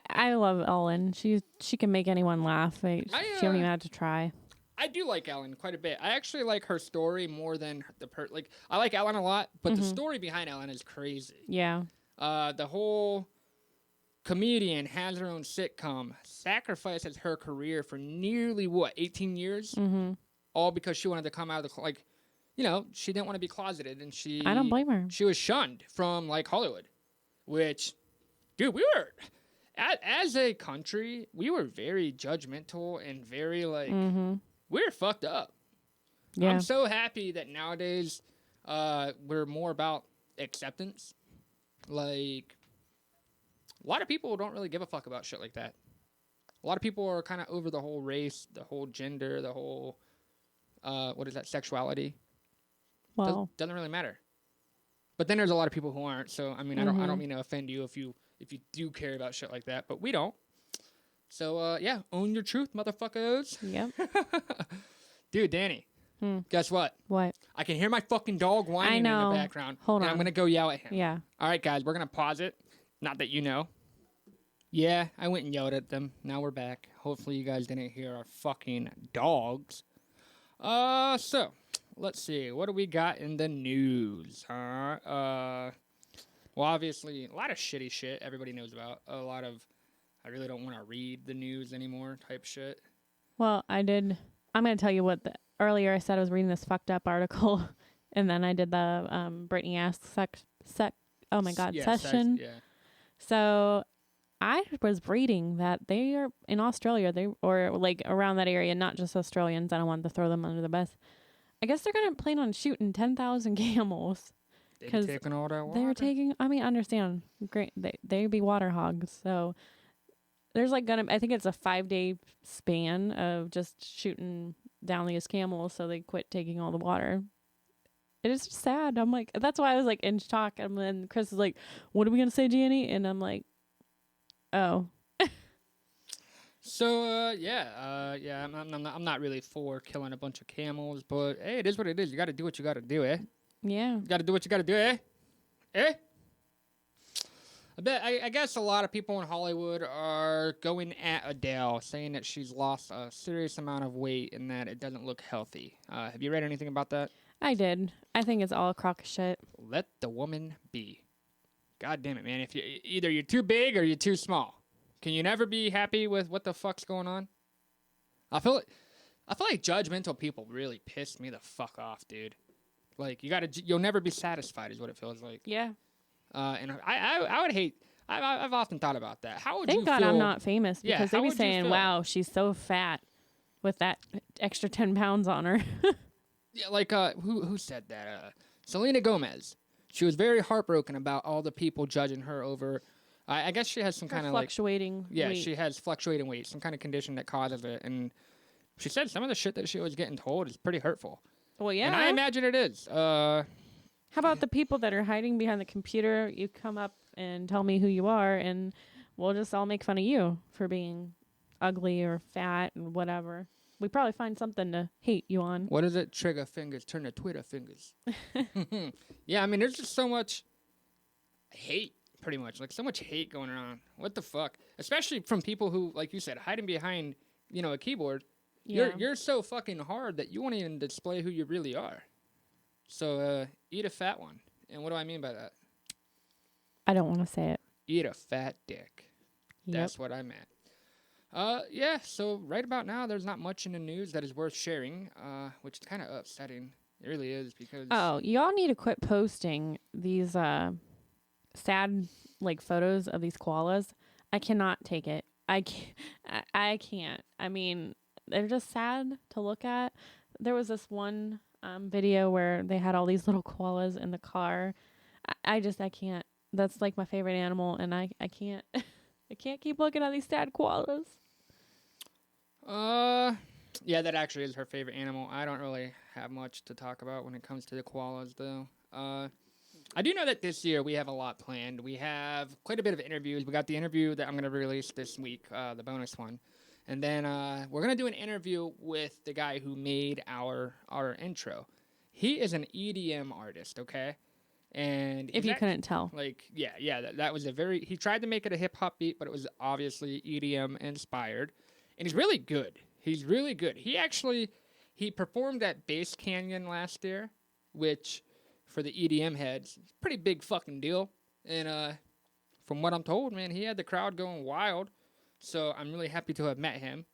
[SPEAKER 2] I love Ellen. She can make anyone laugh. She don't even have to try.
[SPEAKER 1] I do like Ellen quite a bit. I actually like her story more than I like Ellen a lot, but the story behind Ellen is crazy.
[SPEAKER 2] Yeah.
[SPEAKER 1] The whole comedian has her own sitcom, sacrifices her career for nearly 18 years, all because she wanted to come out of the she didn't want to be closeted, and
[SPEAKER 2] I don't blame her.
[SPEAKER 1] She was shunned from like Hollywood, which, dude, we were. As a country, we were very judgmental and very we were fucked up.
[SPEAKER 2] Yeah.
[SPEAKER 1] I'm so happy that nowadays we're more about acceptance. Like, a lot of people don't really give a fuck about shit like that. A lot of people are kind of over the whole race, the whole gender, the whole sexuality.
[SPEAKER 2] Well,
[SPEAKER 1] Doesn't really matter. But then there's a lot of people who aren't. So I mean, I don't mean to offend you if you do care about shit like that, but we don't. So yeah, own your truth, motherfuckers.
[SPEAKER 2] yep.
[SPEAKER 1] Dude, Danny, guess what?
[SPEAKER 2] What?
[SPEAKER 1] I can hear my fucking dog whining in
[SPEAKER 2] know.
[SPEAKER 1] the background.
[SPEAKER 2] Hold
[SPEAKER 1] and
[SPEAKER 2] on.
[SPEAKER 1] I'm gonna go yell at him.
[SPEAKER 2] Yeah.
[SPEAKER 1] All right, guys, we're gonna pause it. Not that you know. Yeah, I went and yelled at them. Now we're back. Hopefully you guys didn't hear our fucking dogs. So let's see. What do we got in the news? Well, obviously, a lot of shitty shit everybody knows about. A lot of I really don't want to read the news anymore type shit.
[SPEAKER 2] Well, I did. I'm going to tell you what earlier I said I was reading this fucked up article, and then I did the Britney Asks session.
[SPEAKER 1] Yeah.
[SPEAKER 2] So I was reading that they are in Australia, or like around that area, not just Australians. I don't want to throw them under the bus. I guess they're going to plan on shooting 10,000 camels.
[SPEAKER 1] They be
[SPEAKER 2] 'Cause
[SPEAKER 1] taking all that water.
[SPEAKER 2] They're taking, I mean, understand, great, they be water hogs. So there's like I think it's a 5-day span of just shooting down these camels so they quit taking all the water. It is just sad. I'm like, that's why I was like in shock. And then Chris is like, what are we going to say, Gianni? And I'm like, oh.
[SPEAKER 1] So yeah, I'm not really for killing a bunch of camels, but hey, it is what it is. You got to do what you got to do, eh?
[SPEAKER 2] Yeah.
[SPEAKER 1] You got to do what you got to do, eh? Eh? I guess a lot of people in Hollywood are going at Adele, saying that she's lost a serious amount of weight and that it doesn't look healthy. Have you read anything about that?
[SPEAKER 2] I did. I think it's all a crock of shit.
[SPEAKER 1] Let the woman be. God damn it, man. If either you're too big or you're too small. Can you never be happy with what the fuck's going on? I feel like judgmental people really piss me the fuck off, dude. Like you'll never be satisfied, is what it feels like.
[SPEAKER 2] Yeah.
[SPEAKER 1] And I would hate. I've often thought about that. How would
[SPEAKER 2] Thank
[SPEAKER 1] you
[SPEAKER 2] God
[SPEAKER 1] feel?
[SPEAKER 2] I'm not famous
[SPEAKER 1] Yeah,
[SPEAKER 2] because
[SPEAKER 1] how
[SPEAKER 2] they'd be
[SPEAKER 1] would you
[SPEAKER 2] saying,
[SPEAKER 1] feel?
[SPEAKER 2] wow, she's so fat with that extra 10 pounds on her.
[SPEAKER 1] Yeah, like who said that? Selena Gomez. She was very heartbroken about all the people judging her over. I guess she has some kind of like
[SPEAKER 2] fluctuating weight.
[SPEAKER 1] she has fluctuating weight, some kind of condition that causes it, and she said some of the shit that she was getting told is pretty hurtful.
[SPEAKER 2] Well, yeah.
[SPEAKER 1] And I imagine it is.
[SPEAKER 2] How about the people that are hiding behind the computer? You come up and tell me who you are, and we'll just all make fun of you for being ugly or fat and whatever. We probably find something to hate you on.
[SPEAKER 1] What is it? Trigger fingers turn to Twitter fingers. Yeah, I mean, there's just so much hate, pretty much. Like, so much hate going around. What the fuck? Especially from people who, like you said, hiding behind, a keyboard.
[SPEAKER 2] Yeah.
[SPEAKER 1] You're so fucking hard that you won't even display who you really are. So, eat a fat one. And what do I mean by that?
[SPEAKER 2] I don't want to say it.
[SPEAKER 1] Eat a fat dick.
[SPEAKER 2] Yep.
[SPEAKER 1] That's what I meant. Yeah, so right about now, there's not much in the news that is worth sharing, which is kind of upsetting. It really is, because...
[SPEAKER 2] Oh, y'all need to quit posting these sad, like, photos of these koalas. I cannot take it. I can't. I mean, they're just sad to look at. There was this one video where they had all these little koalas in the car. I can't. That's like my favorite animal, and I can't. I can't keep looking at these sad koalas.
[SPEAKER 1] Yeah, that actually is her favorite animal. I don't really have much to talk about when it comes to the koalas, though. I do know that this year we have a lot planned. We have quite a bit of interviews. We got the interview that I'm going to release this week, the bonus one. And then we're going to do an interview with the guy who made our intro. He is an EDM artist, okay? And
[SPEAKER 2] If you couldn't tell.
[SPEAKER 1] like, that was he tried to make it a hip hop beat, but it was obviously EDM inspired. And he's really good. He's really good. He performed at Bass Canyon last year, which for the EDM heads, it's a pretty big fucking deal. And from what I'm told, man, he had the crowd going wild. So I'm really happy to have met him.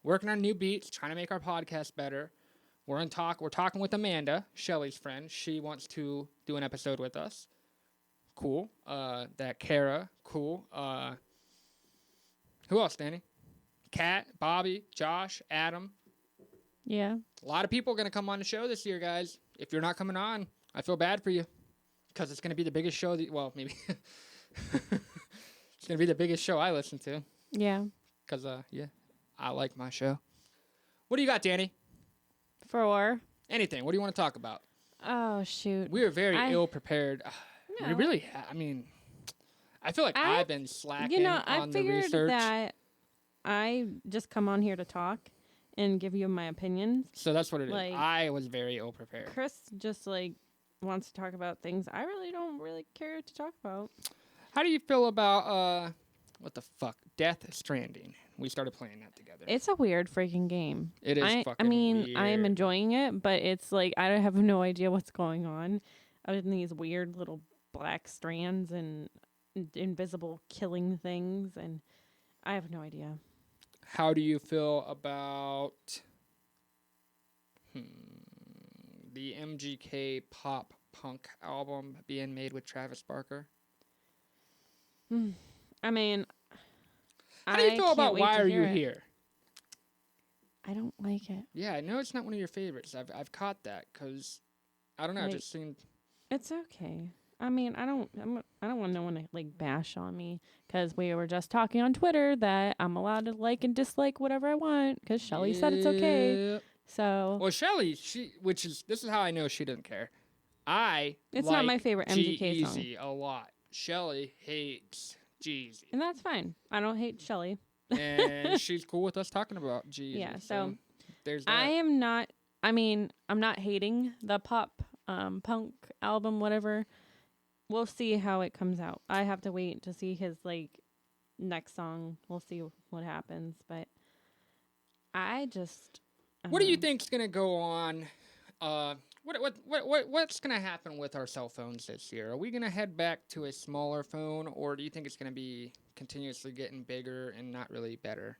[SPEAKER 1] Working on new beats, trying to make our podcast better. We're talking with Amanda, Shelly's friend. She wants to do an episode with us. Cool. That Kara, cool. Who else, Danny? Kat, Bobby, Josh, Adam.
[SPEAKER 2] Yeah.
[SPEAKER 1] A lot of people are going to come on the show this year, guys. If you're not coming on, I feel bad for you. Because it's going to be the biggest show. Maybe. It's going to be the biggest show I listen to.
[SPEAKER 2] Yeah.
[SPEAKER 1] Because, I like my show. What do you got, Danny?
[SPEAKER 2] For
[SPEAKER 1] Anything. What do you want to talk about?
[SPEAKER 2] oh shoot.
[SPEAKER 1] We are very ill prepared. We
[SPEAKER 2] No.
[SPEAKER 1] really, I feel like I've been slacking
[SPEAKER 2] I
[SPEAKER 1] on the
[SPEAKER 2] figured
[SPEAKER 1] research.
[SPEAKER 2] that I just come on here to talk and give you my opinions.
[SPEAKER 1] So that's what it is.
[SPEAKER 2] like-
[SPEAKER 1] I was very ill prepared.
[SPEAKER 2] Chris just like wants to talk about things I really don't really care to talk about.
[SPEAKER 1] How do you feel about what the fuck, Death Stranding? We started playing that together.
[SPEAKER 2] It's a weird freaking game.
[SPEAKER 1] It is
[SPEAKER 2] I
[SPEAKER 1] fucking
[SPEAKER 2] mean, I am
[SPEAKER 1] weird.
[SPEAKER 2] enjoying it, but it's like I have no idea what's going on. Other than these weird little black strands, and invisible killing things, and I have no idea.
[SPEAKER 1] How do you feel about the MGK pop punk album being made with Travis Barker?
[SPEAKER 2] I mean,
[SPEAKER 1] How do you
[SPEAKER 2] I
[SPEAKER 1] feel
[SPEAKER 2] can't
[SPEAKER 1] about
[SPEAKER 2] wait
[SPEAKER 1] Why
[SPEAKER 2] to
[SPEAKER 1] Are You
[SPEAKER 2] hear it.
[SPEAKER 1] Here?
[SPEAKER 2] I don't like it.
[SPEAKER 1] Yeah, I know it's not one of your favorites. I've caught that because I don't know. It
[SPEAKER 2] Like-
[SPEAKER 1] just seemed
[SPEAKER 2] It's okay. I mean, I don't want no one to like bash on me because we were just talking on Twitter that I'm allowed to like and dislike whatever I want because Shelly said it's okay.
[SPEAKER 1] Yep.
[SPEAKER 2] So
[SPEAKER 1] Well, Shelly, this is how I know she doesn't care.
[SPEAKER 2] it's not my favorite MGK song,
[SPEAKER 1] G-Eazy a lot. Shelly hates Jeezy.
[SPEAKER 2] and that's fine. I don't hate Shelly.
[SPEAKER 1] And she's cool with us talking about Jeezy.
[SPEAKER 2] Yeah, so
[SPEAKER 1] there's that.
[SPEAKER 2] I am not. I mean, I'm not hating the pop punk album, whatever. We'll see how it comes out. I have to wait to see his like next song. We'll see what happens, but I just.
[SPEAKER 1] What do you think's gonna go on? What's gonna happen with our cell phones this year? Are we gonna head back to a smaller phone, or do you think it's gonna be continuously getting bigger and not really better?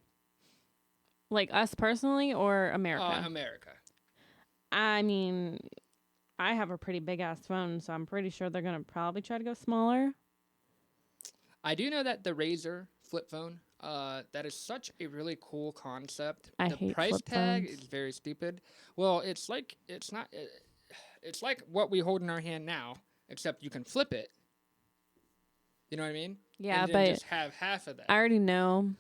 [SPEAKER 2] Like us personally or America?
[SPEAKER 1] America.
[SPEAKER 2] I mean, I have a pretty big ass phone, so I'm pretty sure they're gonna probably try to go smaller.
[SPEAKER 1] I do know that the Razer flip phone, that is such a really cool concept.
[SPEAKER 2] I
[SPEAKER 1] The
[SPEAKER 2] hate
[SPEAKER 1] price
[SPEAKER 2] flip
[SPEAKER 1] tag
[SPEAKER 2] phones.
[SPEAKER 1] is very stupid. Well, it's like it's like what we hold in our hand now, except you can flip it. You know what I mean?
[SPEAKER 2] Yeah,
[SPEAKER 1] and then
[SPEAKER 2] but
[SPEAKER 1] just have half of that.
[SPEAKER 2] I already know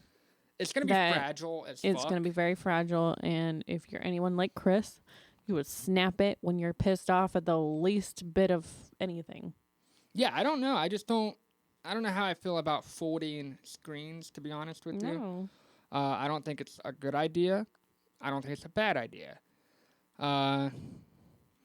[SPEAKER 1] It's gonna be
[SPEAKER 2] that
[SPEAKER 1] fragile as
[SPEAKER 2] it's
[SPEAKER 1] fuck.
[SPEAKER 2] gonna be very fragile, and if you're anyone like Chris, you would snap it when you're pissed off at the least bit of anything.
[SPEAKER 1] Yeah, I don't know. I just don't. I don't know how I feel about folding screens. To be honest with you,
[SPEAKER 2] No.
[SPEAKER 1] I don't think it's a good idea. I don't think it's a bad idea.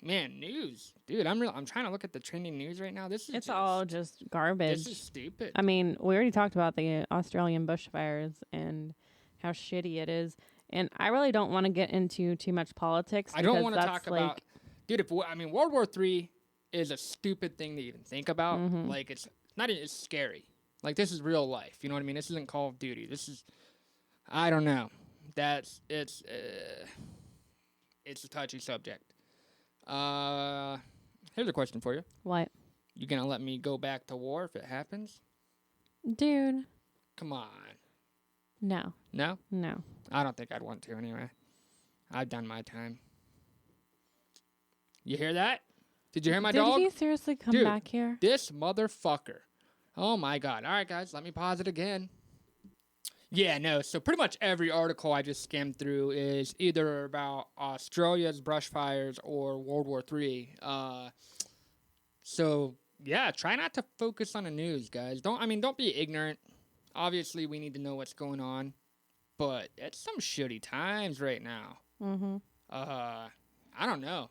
[SPEAKER 1] Man, news, dude. I'm trying to look at the trending news right now. This is
[SPEAKER 2] It's
[SPEAKER 1] just,
[SPEAKER 2] all just garbage.
[SPEAKER 1] This is stupid.
[SPEAKER 2] I mean, we already talked about the Australian bushfires and how shitty it is. And I really don't want to get into too much politics.
[SPEAKER 1] I don't
[SPEAKER 2] because
[SPEAKER 1] want to
[SPEAKER 2] that's
[SPEAKER 1] talk
[SPEAKER 2] like,
[SPEAKER 1] about, dude. World War III is a stupid thing to even think about.
[SPEAKER 2] Mhm.
[SPEAKER 1] Like it's not. It's scary. Like this is real life. You know what I mean? This isn't Call of Duty. This is. I don't know. It's a touchy subject. Here's a question for you.
[SPEAKER 2] What?
[SPEAKER 1] You gonna let me go back to war if it happens?
[SPEAKER 2] Dude.
[SPEAKER 1] Come on.
[SPEAKER 2] No.
[SPEAKER 1] No?
[SPEAKER 2] No.
[SPEAKER 1] I don't think I'd want to anyway. I've done my time. You hear that? Did you hear my
[SPEAKER 2] Did
[SPEAKER 1] dog?
[SPEAKER 2] he seriously come
[SPEAKER 1] Dude.
[SPEAKER 2] back here?
[SPEAKER 1] This motherfucker. Oh my god. All right, guys, let me pause it again. Yeah, no. So pretty much every article I just skimmed through is either about Australia's brush fires or World War III. So yeah, try not to focus on the news, guys. Don't be ignorant. Obviously, we need to know what's going on, but it's some shitty times right now.
[SPEAKER 2] Mm-hmm.
[SPEAKER 1] I don't know.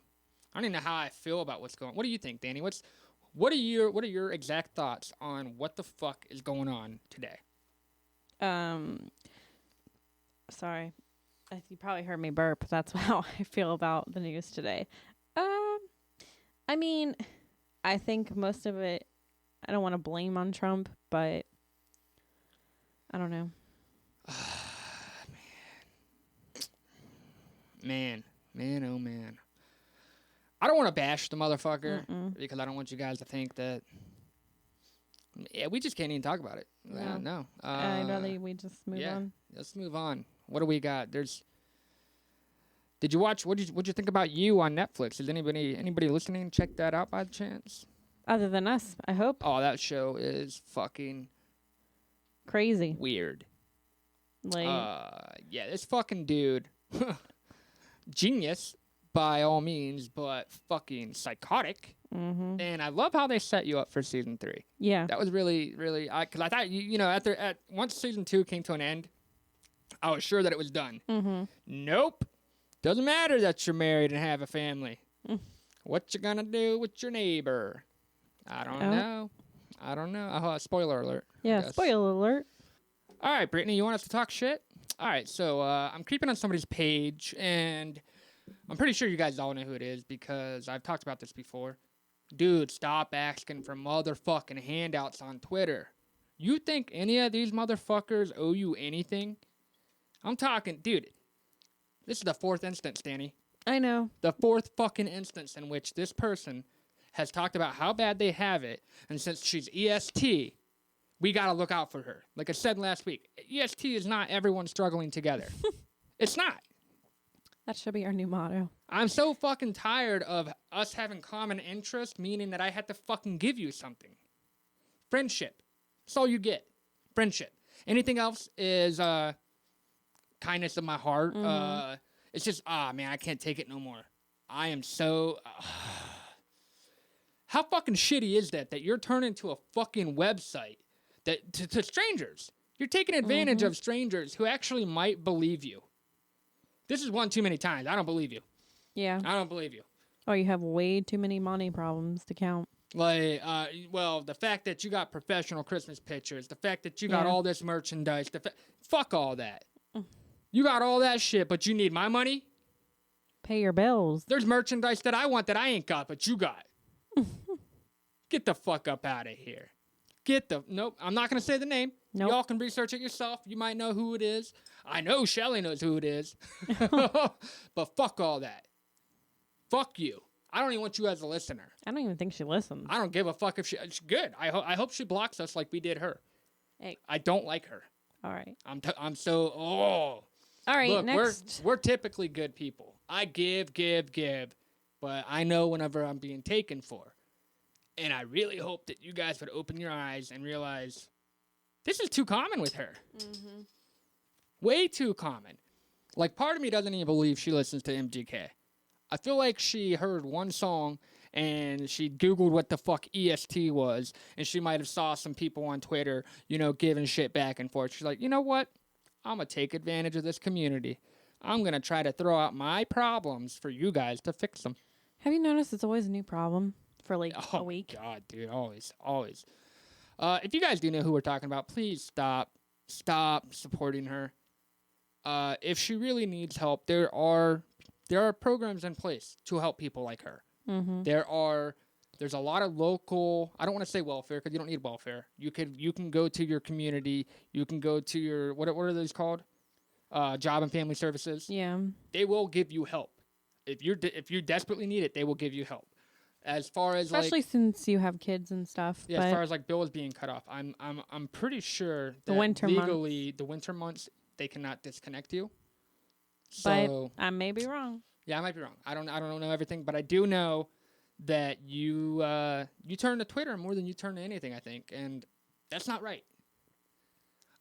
[SPEAKER 1] I don't even know how I feel about what's going on. What do you think, Danny? What are your exact thoughts on what the fuck is going on today?
[SPEAKER 2] Sorry. You probably heard me burp. That's how I feel about the news today. I mean, I think most of it, I don't want to blame on Trump, but I don't know.
[SPEAKER 1] Man, oh man. I don't want to bash the motherfucker
[SPEAKER 2] Mm-mm.
[SPEAKER 1] because I don't want you guys to think that. Yeah, we just can't even talk about it.
[SPEAKER 2] No.
[SPEAKER 1] No.
[SPEAKER 2] I'd rather we just move on.
[SPEAKER 1] Let's move on. What do we got? Did you watch? What'd you think about You on Netflix? Is anybody listening check that out by chance?
[SPEAKER 2] Other than us, I hope.
[SPEAKER 1] Oh, that show is fucking
[SPEAKER 2] Crazy.
[SPEAKER 1] weird.
[SPEAKER 2] Like,
[SPEAKER 1] Yeah, this fucking dude, genius by all means, but fucking psychotic.
[SPEAKER 2] mm-hmm.
[SPEAKER 1] And I love how they set you up for season 3.
[SPEAKER 2] Yeah.
[SPEAKER 1] That was really, really, because I thought once season 2 came to an end, I was sure that it was done.
[SPEAKER 2] Mm-hmm.
[SPEAKER 1] Nope, doesn't matter that you're married and have a family. What you gonna do with your neighbor? I don't know. Spoiler alert. I
[SPEAKER 2] Yeah.
[SPEAKER 1] guess.
[SPEAKER 2] Spoiler alert.
[SPEAKER 1] All right, Brittany, you want us to talk shit? All right, so I'm creeping on somebody's page, and I'm pretty sure you guys all know who it is because I've talked about this before. Dude, stop asking for motherfucking handouts on Twitter. You think any of these motherfuckers owe you anything? I'm talking, dude. This is the 4th instance, Danny.
[SPEAKER 2] I know.
[SPEAKER 1] The 4th fucking instance in which this person has talked about how bad they have it, and since she's EST, we gotta look out for her. Like I said last week, EST is not everyone struggling together. It's not.
[SPEAKER 2] That should be our new motto.
[SPEAKER 1] I'm so fucking tired of us having common interest, meaning that I have to fucking give you something. Friendship. That's all you get. Friendship. Anything else is kindness of my heart. It's just, man, I can't take it no more. I am so... How fucking shitty is that you're turning to a fucking website that to strangers? You're taking advantage of strangers who actually might believe you. This is one too many times. I don't believe you.
[SPEAKER 2] Yeah.
[SPEAKER 1] I don't believe you.
[SPEAKER 2] Oh, you have way too many money problems to count.
[SPEAKER 1] Like, well, the fact that you got professional Christmas pictures, the fact that you got all this merchandise, fuck all that. You got all that shit, but you need my money?
[SPEAKER 2] Pay your bills.
[SPEAKER 1] There's merchandise that I want that I ain't got, but you got. Get the fuck up out of here. Nope, I'm not going to say the name.
[SPEAKER 2] Nope.
[SPEAKER 1] Y'all can research it yourself. You might know who it is. I know Shelly knows who it is. But fuck all that. Fuck you. I don't even want you as a listener.
[SPEAKER 2] I don't even think she listens.
[SPEAKER 1] I don't give a fuck if she's good. I hope she blocks us like we did her.
[SPEAKER 2] Hey.
[SPEAKER 1] I don't like her.
[SPEAKER 2] All right.
[SPEAKER 1] I'm so All
[SPEAKER 2] right,
[SPEAKER 1] Look,
[SPEAKER 2] next.
[SPEAKER 1] we're typically good people. I give, but I know whenever I'm being taken for. And I really hope that you guys would open your eyes and realize this is too common with her. Mm-hmm. Way too common. Like, part of me doesn't even believe she listens to MGK. I feel like she heard one song and she Googled what the fuck EST was, and she might have saw some people on Twitter, giving shit back and forth. She's like, you know what? I'm going to take advantage of this community. I'm going to try to throw out my problems for you guys to fix them.
[SPEAKER 2] Have you noticed it's always a new problem for like a week?
[SPEAKER 1] Oh, God, dude. Always. If you guys do know who we're talking about, please stop supporting her. If she really needs help, there are programs in place to help people like her. Mm-hmm. There's a lot of local, I don't want to say welfare because you don't need welfare. You can go to your community. You can go to your, what are those called? Job and Family Services.
[SPEAKER 2] Yeah.
[SPEAKER 1] They will give you help. If you desperately need it, they will give you help. As far as
[SPEAKER 2] especially since you have kids and stuff.
[SPEAKER 1] Yeah, as far as like bills being cut off, I'm pretty sure that
[SPEAKER 2] legally
[SPEAKER 1] the winter months they cannot disconnect you.
[SPEAKER 2] So, but I may be wrong.
[SPEAKER 1] Yeah, I might be wrong. I don't know everything, but I do know that you turn to Twitter more than you turn to anything, I think, and that's not right.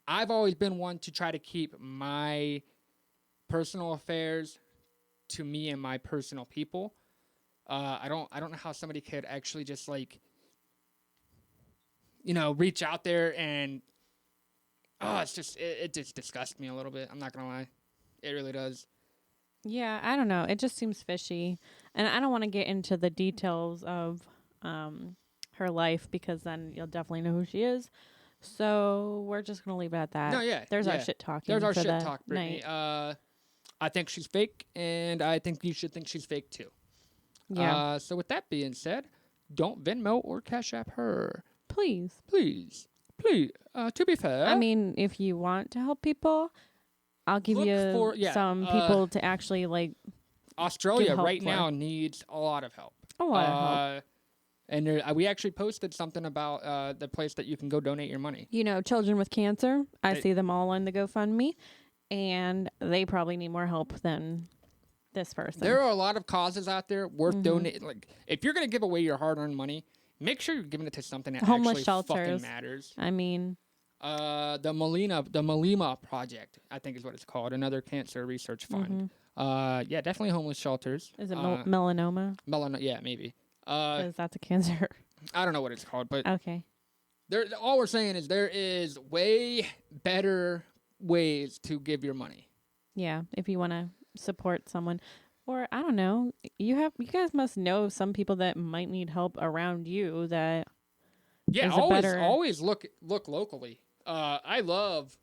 [SPEAKER 1] I've always been one to try to keep my personal affairs to me and my personal people. I don't know how somebody could actually just reach out there and it just disgusts me a little bit. I'm not gonna lie, it really does.
[SPEAKER 2] Yeah, I don't know. It just seems fishy, and I don't want to get into the details of her life because then you'll definitely know who she is. So we're just gonna leave it at that.
[SPEAKER 1] No, yeah,
[SPEAKER 2] there's our shit talking.
[SPEAKER 1] There's our shit talk, Brittany. I think she's fake, and I think you should think she's fake too.
[SPEAKER 2] Yeah.
[SPEAKER 1] So with that being said, don't Venmo or Cash App her.
[SPEAKER 2] Please.
[SPEAKER 1] To be fair,
[SPEAKER 2] I mean, if you want to help people, I'll give you some people to actually
[SPEAKER 1] Australia right now needs a lot of help.
[SPEAKER 2] A lot of help.
[SPEAKER 1] And we actually posted something about the place that you can go donate your money.
[SPEAKER 2] Children with cancer. I see them all on the GoFundMe, and they probably need more help than this person.
[SPEAKER 1] There are a lot of causes out there worth donating. Like, if you're going to give away your hard-earned money, make sure you're giving it to something that
[SPEAKER 2] homeless
[SPEAKER 1] actually
[SPEAKER 2] shelters.
[SPEAKER 1] fucking matters.
[SPEAKER 2] I mean,
[SPEAKER 1] the Malima Project, I think is what it's called, another cancer research fund. Yeah, definitely homeless shelters.
[SPEAKER 2] Is it melanoma?
[SPEAKER 1] Yeah, maybe.
[SPEAKER 2] Because that's a cancer.
[SPEAKER 1] I don't know what it's called, but
[SPEAKER 2] okay.
[SPEAKER 1] All we're saying is there is way better ways to give your money.
[SPEAKER 2] Yeah, if you want to support someone, or I don't know, you guys must know some people that might need help around you. That
[SPEAKER 1] always look locally. I love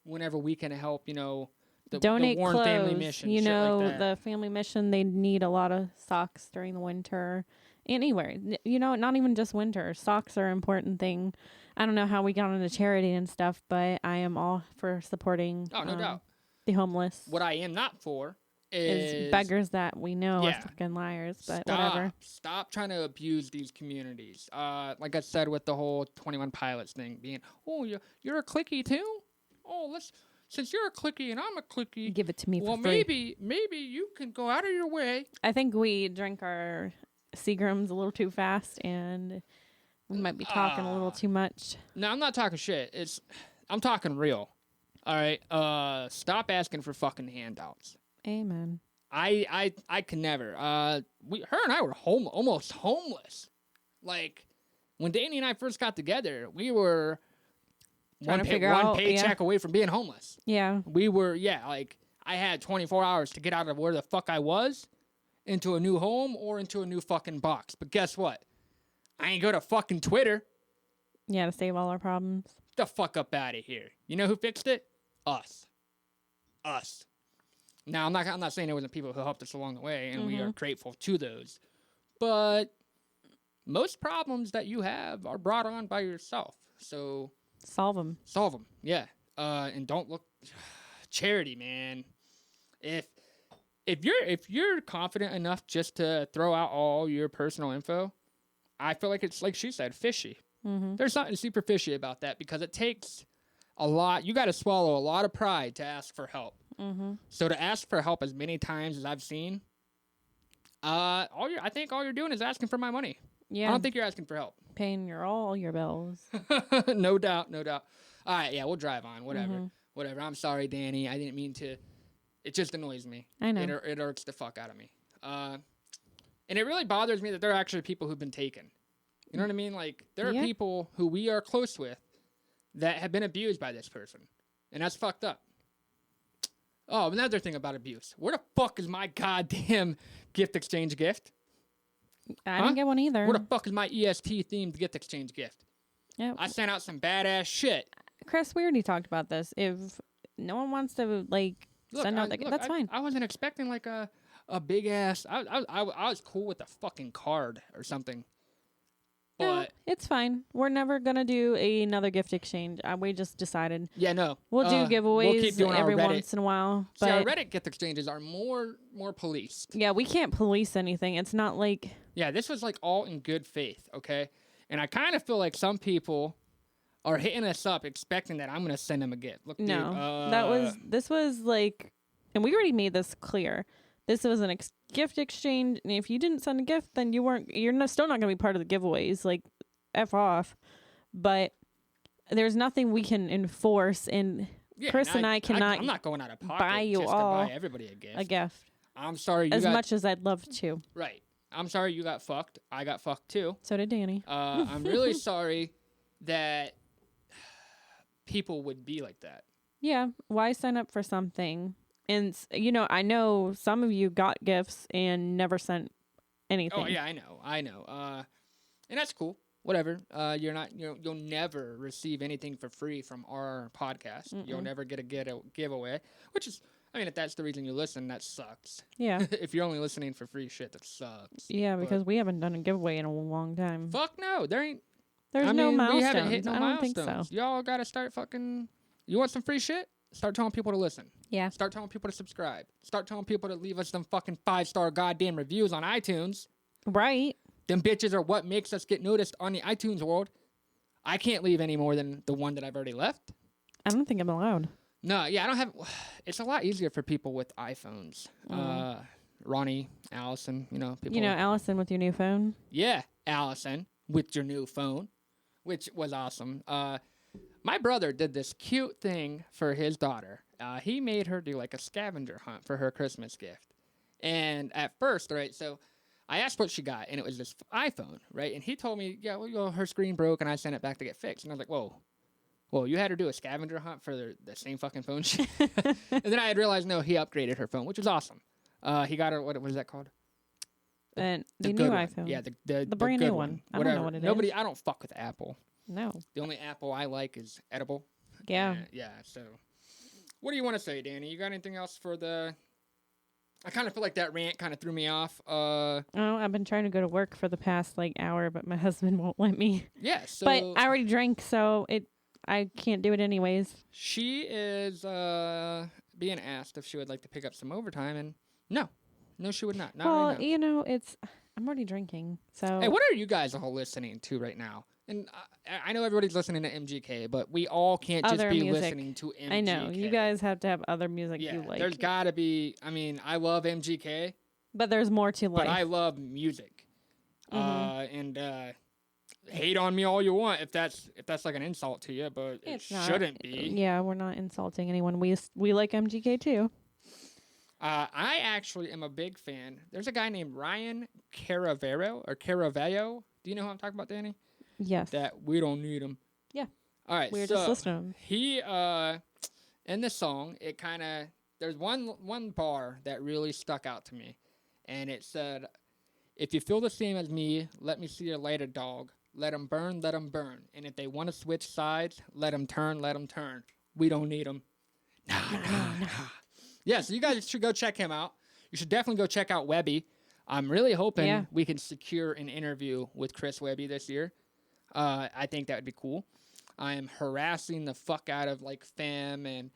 [SPEAKER 1] whenever we can help.
[SPEAKER 2] Donate
[SPEAKER 1] the Warren
[SPEAKER 2] clothes.
[SPEAKER 1] Family Mission.
[SPEAKER 2] The Family Mission, they need a lot of socks during the winter anywhere. Not even just winter. Socks are an important thing. I don't know how we got into charity and stuff, but I am all for supporting
[SPEAKER 1] Oh, no doubt.
[SPEAKER 2] the homeless.
[SPEAKER 1] What I am not for
[SPEAKER 2] is beggars that we know
[SPEAKER 1] Yeah.
[SPEAKER 2] are fucking liars, but
[SPEAKER 1] Stop.
[SPEAKER 2] whatever.
[SPEAKER 1] Stop trying to abuse these communities. Like I said with the whole 21 Pilots thing being, oh, you're a cliquey too? Oh, since you're a cliquey and I'm a cliquey,
[SPEAKER 2] Give it to me
[SPEAKER 1] well,
[SPEAKER 2] for free.
[SPEAKER 1] maybe you can go out of your way.
[SPEAKER 2] I think we drink our Seagrams a little too fast, and we might be talking a little too much.
[SPEAKER 1] No, I'm not talking shit. I'm talking real. All right. Stop asking for fucking handouts.
[SPEAKER 2] Amen.
[SPEAKER 1] I can never. Her and I were almost homeless. Like when Danny and I first got together, we were
[SPEAKER 2] Trying to figure out,
[SPEAKER 1] one paycheck away from being homeless.
[SPEAKER 2] Yeah.
[SPEAKER 1] We were, like I had 24 hours to get out of where the fuck I was into a new home or into a new fucking box. But guess what? I ain't go to fucking Twitter.
[SPEAKER 2] Yeah, to save all our problems.
[SPEAKER 1] Get the fuck up out of here. You know who fixed it? Us. Now, I'm not saying there wasn't people who helped us along the way, and we are grateful to those. But most problems that you have are brought on by yourself. So
[SPEAKER 2] Solve them.
[SPEAKER 1] solve them, yeah. And don't look charity, man. If you're confident enough just to throw out all your personal info, I feel like it's like she said, fishy. There's something super fishy about that because it takes a lot. You got to swallow a lot of pride to ask for help. So to ask for help as many times as I've seen, I think all you're doing is asking for my money.
[SPEAKER 2] Yeah.
[SPEAKER 1] I don't think you're asking for help.
[SPEAKER 2] Paying all your bills.
[SPEAKER 1] No doubt. All right, yeah, we'll drive on. Whatever. I'm sorry, Danny. I didn't mean to. It just annoys me.
[SPEAKER 2] I know.
[SPEAKER 1] It irks the fuck out of me. And it really bothers me that there are actually people who've been taken. You know what I mean? Like, there are
[SPEAKER 2] Yeah.
[SPEAKER 1] people who we are close with that have been abused by this person. And that's fucked up. Oh, another thing about abuse. Where the fuck is my goddamn gift exchange gift?
[SPEAKER 2] I didn't get one either.
[SPEAKER 1] Where the fuck is my EST-themed gift exchange gift?
[SPEAKER 2] Yeah.
[SPEAKER 1] I sent out some badass shit.
[SPEAKER 2] Chris, we already talked about this. If no one wants to, send out that's fine.
[SPEAKER 1] I wasn't expecting, like, a big-ass... I was cool with a fucking card or something.
[SPEAKER 2] No,
[SPEAKER 1] But...
[SPEAKER 2] it's fine. We're never going to do another gift exchange. We just decided.
[SPEAKER 1] Yeah, no.
[SPEAKER 2] We'll do giveaways
[SPEAKER 1] We'll keep doing
[SPEAKER 2] every
[SPEAKER 1] our Reddit.
[SPEAKER 2] once in a while.
[SPEAKER 1] See, our
[SPEAKER 2] But
[SPEAKER 1] Reddit gift exchanges are more policed.
[SPEAKER 2] yeah, we can't police anything. It's not like...
[SPEAKER 1] Yeah, this was like all in good faith, okay? And I kind of feel like some people are hitting us up expecting that I'm going to send them a gift. Look,
[SPEAKER 2] No,
[SPEAKER 1] dude,
[SPEAKER 2] this was like, and we already made this clear. This was an gift exchange, and if you didn't send a gift, then you're still not going to be part of the giveaways. Like, F off. But there's nothing we can enforce, and
[SPEAKER 1] yeah,
[SPEAKER 2] Chris and I cannot
[SPEAKER 1] I'm not going out of pocket
[SPEAKER 2] buy you
[SPEAKER 1] just
[SPEAKER 2] all
[SPEAKER 1] to buy everybody a gift.
[SPEAKER 2] a gift.
[SPEAKER 1] I'm sorry you
[SPEAKER 2] As
[SPEAKER 1] got
[SPEAKER 2] much as I'd love to.
[SPEAKER 1] right. I'm sorry you got fucked. I got fucked too.
[SPEAKER 2] So did Danny.
[SPEAKER 1] I'm really sorry that people would be like that.
[SPEAKER 2] Yeah, why sign up for something? And, I know some of you got gifts and never sent anything.
[SPEAKER 1] Oh yeah, I know. And that's cool. Whatever. You'll never receive anything for free from our podcast. You'll never get a giveaway, which is, I mean, if that's the reason you listen, that sucks.
[SPEAKER 2] Yeah.
[SPEAKER 1] If you're only listening for free shit, that sucks.
[SPEAKER 2] Yeah, because we haven't done a giveaway in a long time.
[SPEAKER 1] Fuck no, there ain't.
[SPEAKER 2] There's no milestones.
[SPEAKER 1] We haven't hit no
[SPEAKER 2] I don't
[SPEAKER 1] milestones.
[SPEAKER 2] think so.
[SPEAKER 1] Y'all gotta start fucking. You want some free shit? Start telling people to listen.
[SPEAKER 2] Yeah.
[SPEAKER 1] Start telling people to subscribe. Start telling people to leave us some fucking 5-star goddamn reviews on iTunes.
[SPEAKER 2] Right.
[SPEAKER 1] Them bitches are what makes us get noticed on the iTunes world. I can't leave any more than the one that I've already left.
[SPEAKER 2] I don't think I'm allowed.
[SPEAKER 1] No, yeah, I don't have. It's a lot easier for people with iPhones. Ronnie, Allison, people.
[SPEAKER 2] Allison with your new phone.
[SPEAKER 1] Yeah, Allison with your new phone, which was awesome. My brother did this cute thing for his daughter. He made her do like a scavenger hunt for her Christmas gift. And at first, right, so I asked what she got, and it was this iPhone, right? And he told me, yeah, well, her screen broke, and I sent it back to get fixed. And I was like, whoa, you had her do a scavenger hunt for the same fucking phone? And then I had realized, no, he upgraded her phone, which was awesome. He got her, what is that called?
[SPEAKER 2] And the
[SPEAKER 1] good
[SPEAKER 2] new
[SPEAKER 1] one.
[SPEAKER 2] iPhone.
[SPEAKER 1] Yeah, the
[SPEAKER 2] brand
[SPEAKER 1] good
[SPEAKER 2] new one. I don't know what it is.
[SPEAKER 1] I don't fuck with Apple.
[SPEAKER 2] No.
[SPEAKER 1] The only Apple I like is edible.
[SPEAKER 2] Yeah.
[SPEAKER 1] Yeah, so. What do you want to say, Danny? You got anything else for the I kind of feel like that rant kind of threw me off.
[SPEAKER 2] Oh, I've been trying to go to work for the past like hour, but my husband won't let me.
[SPEAKER 1] Yeah, so
[SPEAKER 2] But I already drank, so I can't do it anyways.
[SPEAKER 1] she is being asked if she would like to pick up some overtime, and no, she would not. Not
[SPEAKER 2] Well,
[SPEAKER 1] right now.
[SPEAKER 2] you know, I'm already drinking, so
[SPEAKER 1] Hey, what are you guys all listening to right now? And I know everybody's listening to MGK, but we all can't just
[SPEAKER 2] Other
[SPEAKER 1] be
[SPEAKER 2] music.
[SPEAKER 1] listening to MGK.
[SPEAKER 2] I know you guys have to have other music
[SPEAKER 1] Yeah,
[SPEAKER 2] you like,
[SPEAKER 1] there's got to be. I mean, I love MGK,
[SPEAKER 2] but there's more to
[SPEAKER 1] but
[SPEAKER 2] life.
[SPEAKER 1] I love music.
[SPEAKER 2] Mhm.
[SPEAKER 1] And hate on me all you want if that's like an insult to you, but it
[SPEAKER 2] It's not.
[SPEAKER 1] shouldn't be.
[SPEAKER 2] Yeah, we're not insulting anyone. We like MGK too.
[SPEAKER 1] I actually am a big fan. There's a guy named Ryan Caravello. Do you know who I'm talking about, Danny?
[SPEAKER 2] Yes.
[SPEAKER 1] That we don't need him.
[SPEAKER 2] Yeah.
[SPEAKER 1] All right.
[SPEAKER 2] We were
[SPEAKER 1] so
[SPEAKER 2] just listening to him.
[SPEAKER 1] he in the song, it kind of there's one bar that really stuck out to me, and it said, "If you feel the same as me, let me see your lighter, dog. Let 'em burn, let 'em burn. And if they want to switch sides, let 'em turn, let 'em turn. We don't need 'em." Nah. Yeah, so you guys should go check him out. You should definitely go check out Webby. I'm really hoping
[SPEAKER 2] Yeah.
[SPEAKER 1] we can secure an interview with Chris Webby this year. I think that would be cool. I am harassing the fuck out of like fam, and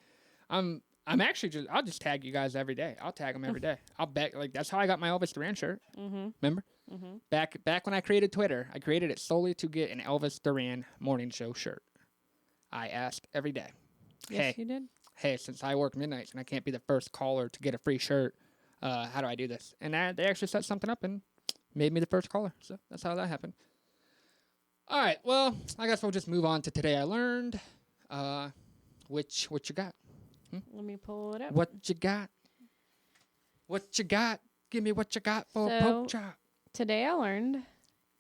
[SPEAKER 1] I'm actually I'll just tag you guys every day. I'll tag them every day. I'll bet like that's how I got my Elvis Duran shirt.
[SPEAKER 2] Mm-hmm.
[SPEAKER 1] Remember?
[SPEAKER 2] Mm-hmm.
[SPEAKER 1] Back when I created Twitter, I created it solely to get an Elvis Duran morning show shirt. I asked every day,
[SPEAKER 2] Yes, you did.
[SPEAKER 1] hey, since I work midnights and I can't be the first caller to get a free shirt, how do I do this? And they actually set something up and made me the first caller. So that's how that happened. All right, well, I guess we'll just move on to Today I Learned. What you got?
[SPEAKER 2] Let me pull it up.
[SPEAKER 1] What you got? What you got? Give me what you got for a
[SPEAKER 2] So-
[SPEAKER 1] pork chop.
[SPEAKER 2] Today I learned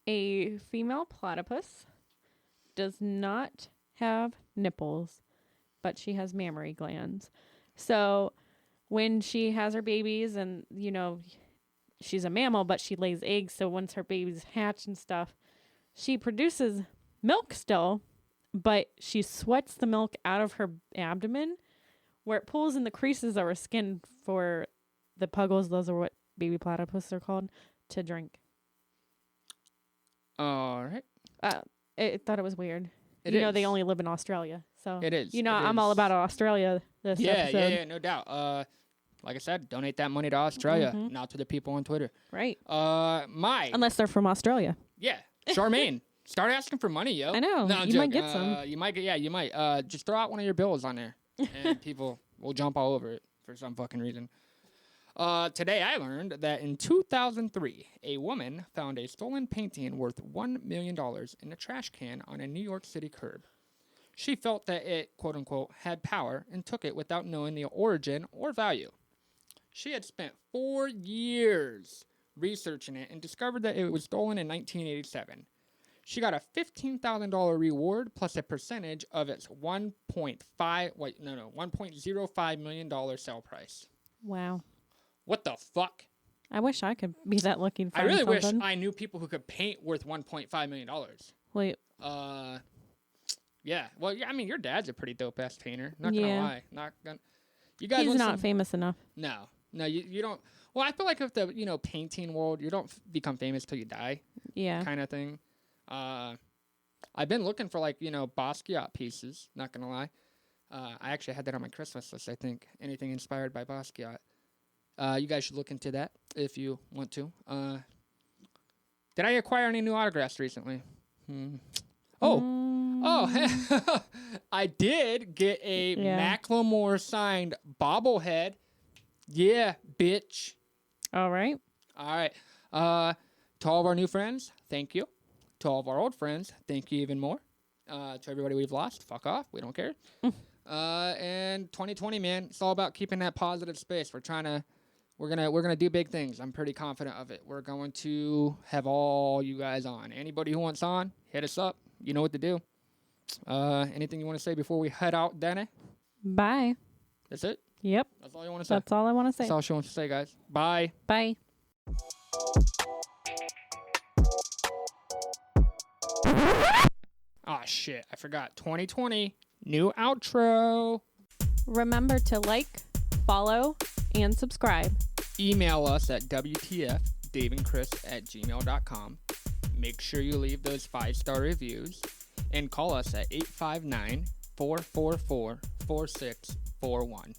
[SPEAKER 2] a female platypus does not have nipples, but she has mammary glands. So when she has her babies and, you know, she's a mammal, but she lays eggs. So once her babies hatch and stuff, she produces milk still, but she sweats the milk out of her abdomen where it pulls in the creases of her skin for the puggles. Those are what baby platypus are called, to drink.
[SPEAKER 1] All right.
[SPEAKER 2] I thought it was weird.
[SPEAKER 1] It
[SPEAKER 2] You know,
[SPEAKER 1] is.
[SPEAKER 2] they only live in Australia. So,
[SPEAKER 1] It is.
[SPEAKER 2] you know,
[SPEAKER 1] It
[SPEAKER 2] I'm all
[SPEAKER 1] is.
[SPEAKER 2] about Australia this episode.
[SPEAKER 1] Yeah, no doubt. Like I said, donate that money to Australia,
[SPEAKER 2] Mhm.
[SPEAKER 1] not to the people on Twitter.
[SPEAKER 2] Right.
[SPEAKER 1] My
[SPEAKER 2] Unless they're from Australia.
[SPEAKER 1] yeah, Charmaine, start asking for money, yo.
[SPEAKER 2] I know.
[SPEAKER 1] No, I'm
[SPEAKER 2] You might
[SPEAKER 1] joking.
[SPEAKER 2] get some.
[SPEAKER 1] You might get. Yeah, you might. Just throw out one of your bills on there, and people will jump all over it for some fucking reason. Today I learned that in 2003, a woman found a stolen painting worth $1 million in a trash can on a New York City curb. She felt that it, quote unquote, had power and took it without knowing the origin or value. She had spent 4 years researching it and discovered that it was stolen in 1987. She got a $15,000 reward plus a percentage of its $1.05 million sale price.
[SPEAKER 2] Wow.
[SPEAKER 1] What the fuck?
[SPEAKER 2] I wish I could be that lucky and
[SPEAKER 1] I
[SPEAKER 2] find
[SPEAKER 1] really wish
[SPEAKER 2] something.
[SPEAKER 1] I knew people who could paint worth $1.5 million.
[SPEAKER 2] Wait,
[SPEAKER 1] Yeah. Well, yeah, I mean, your dad's a pretty dope ass painter. Not gonna
[SPEAKER 2] Yeah.
[SPEAKER 1] lie. Not gonna. You guys
[SPEAKER 2] he's
[SPEAKER 1] want
[SPEAKER 2] not
[SPEAKER 1] some-
[SPEAKER 2] famous enough.
[SPEAKER 1] No, you don't. Well, I feel like with the painting world, you don't become famous till you die,
[SPEAKER 2] Yeah.
[SPEAKER 1] kind of thing. I've been looking for like Basquiat pieces. Not gonna lie. I actually had that on my Christmas list. I think anything inspired by Basquiat. You guys should look into that if you want to. Did I acquire any new autographs recently? Oh, I did get a
[SPEAKER 2] Yeah.
[SPEAKER 1] Macklemore signed bobblehead. Yeah, bitch.
[SPEAKER 2] All right.
[SPEAKER 1] All right. To all of our new friends, thank you. To all of our old friends, thank you even more. To everybody we've lost, fuck off. We don't care. And 2020, man, it's all about keeping that positive space. We're gonna do big things. I'm pretty confident of it. We're going to have all you guys on. Anybody who wants on, hit us up. You know what to do. Anything you want to say before we head out, Danny?
[SPEAKER 2] Bye.
[SPEAKER 1] That's it.
[SPEAKER 2] Yep.
[SPEAKER 1] That's all you want to say.
[SPEAKER 2] That's all I want to say.
[SPEAKER 1] That's all she wants to say, guys. Bye.
[SPEAKER 2] Bye.
[SPEAKER 1] Oh shit, I forgot. 2020, new outro.
[SPEAKER 2] Remember to like, follow, and subscribe.
[SPEAKER 1] Email us at wtfdaveandchris@gmail.com. Make sure you leave those 5-star reviews. And call us at 859-444-4641.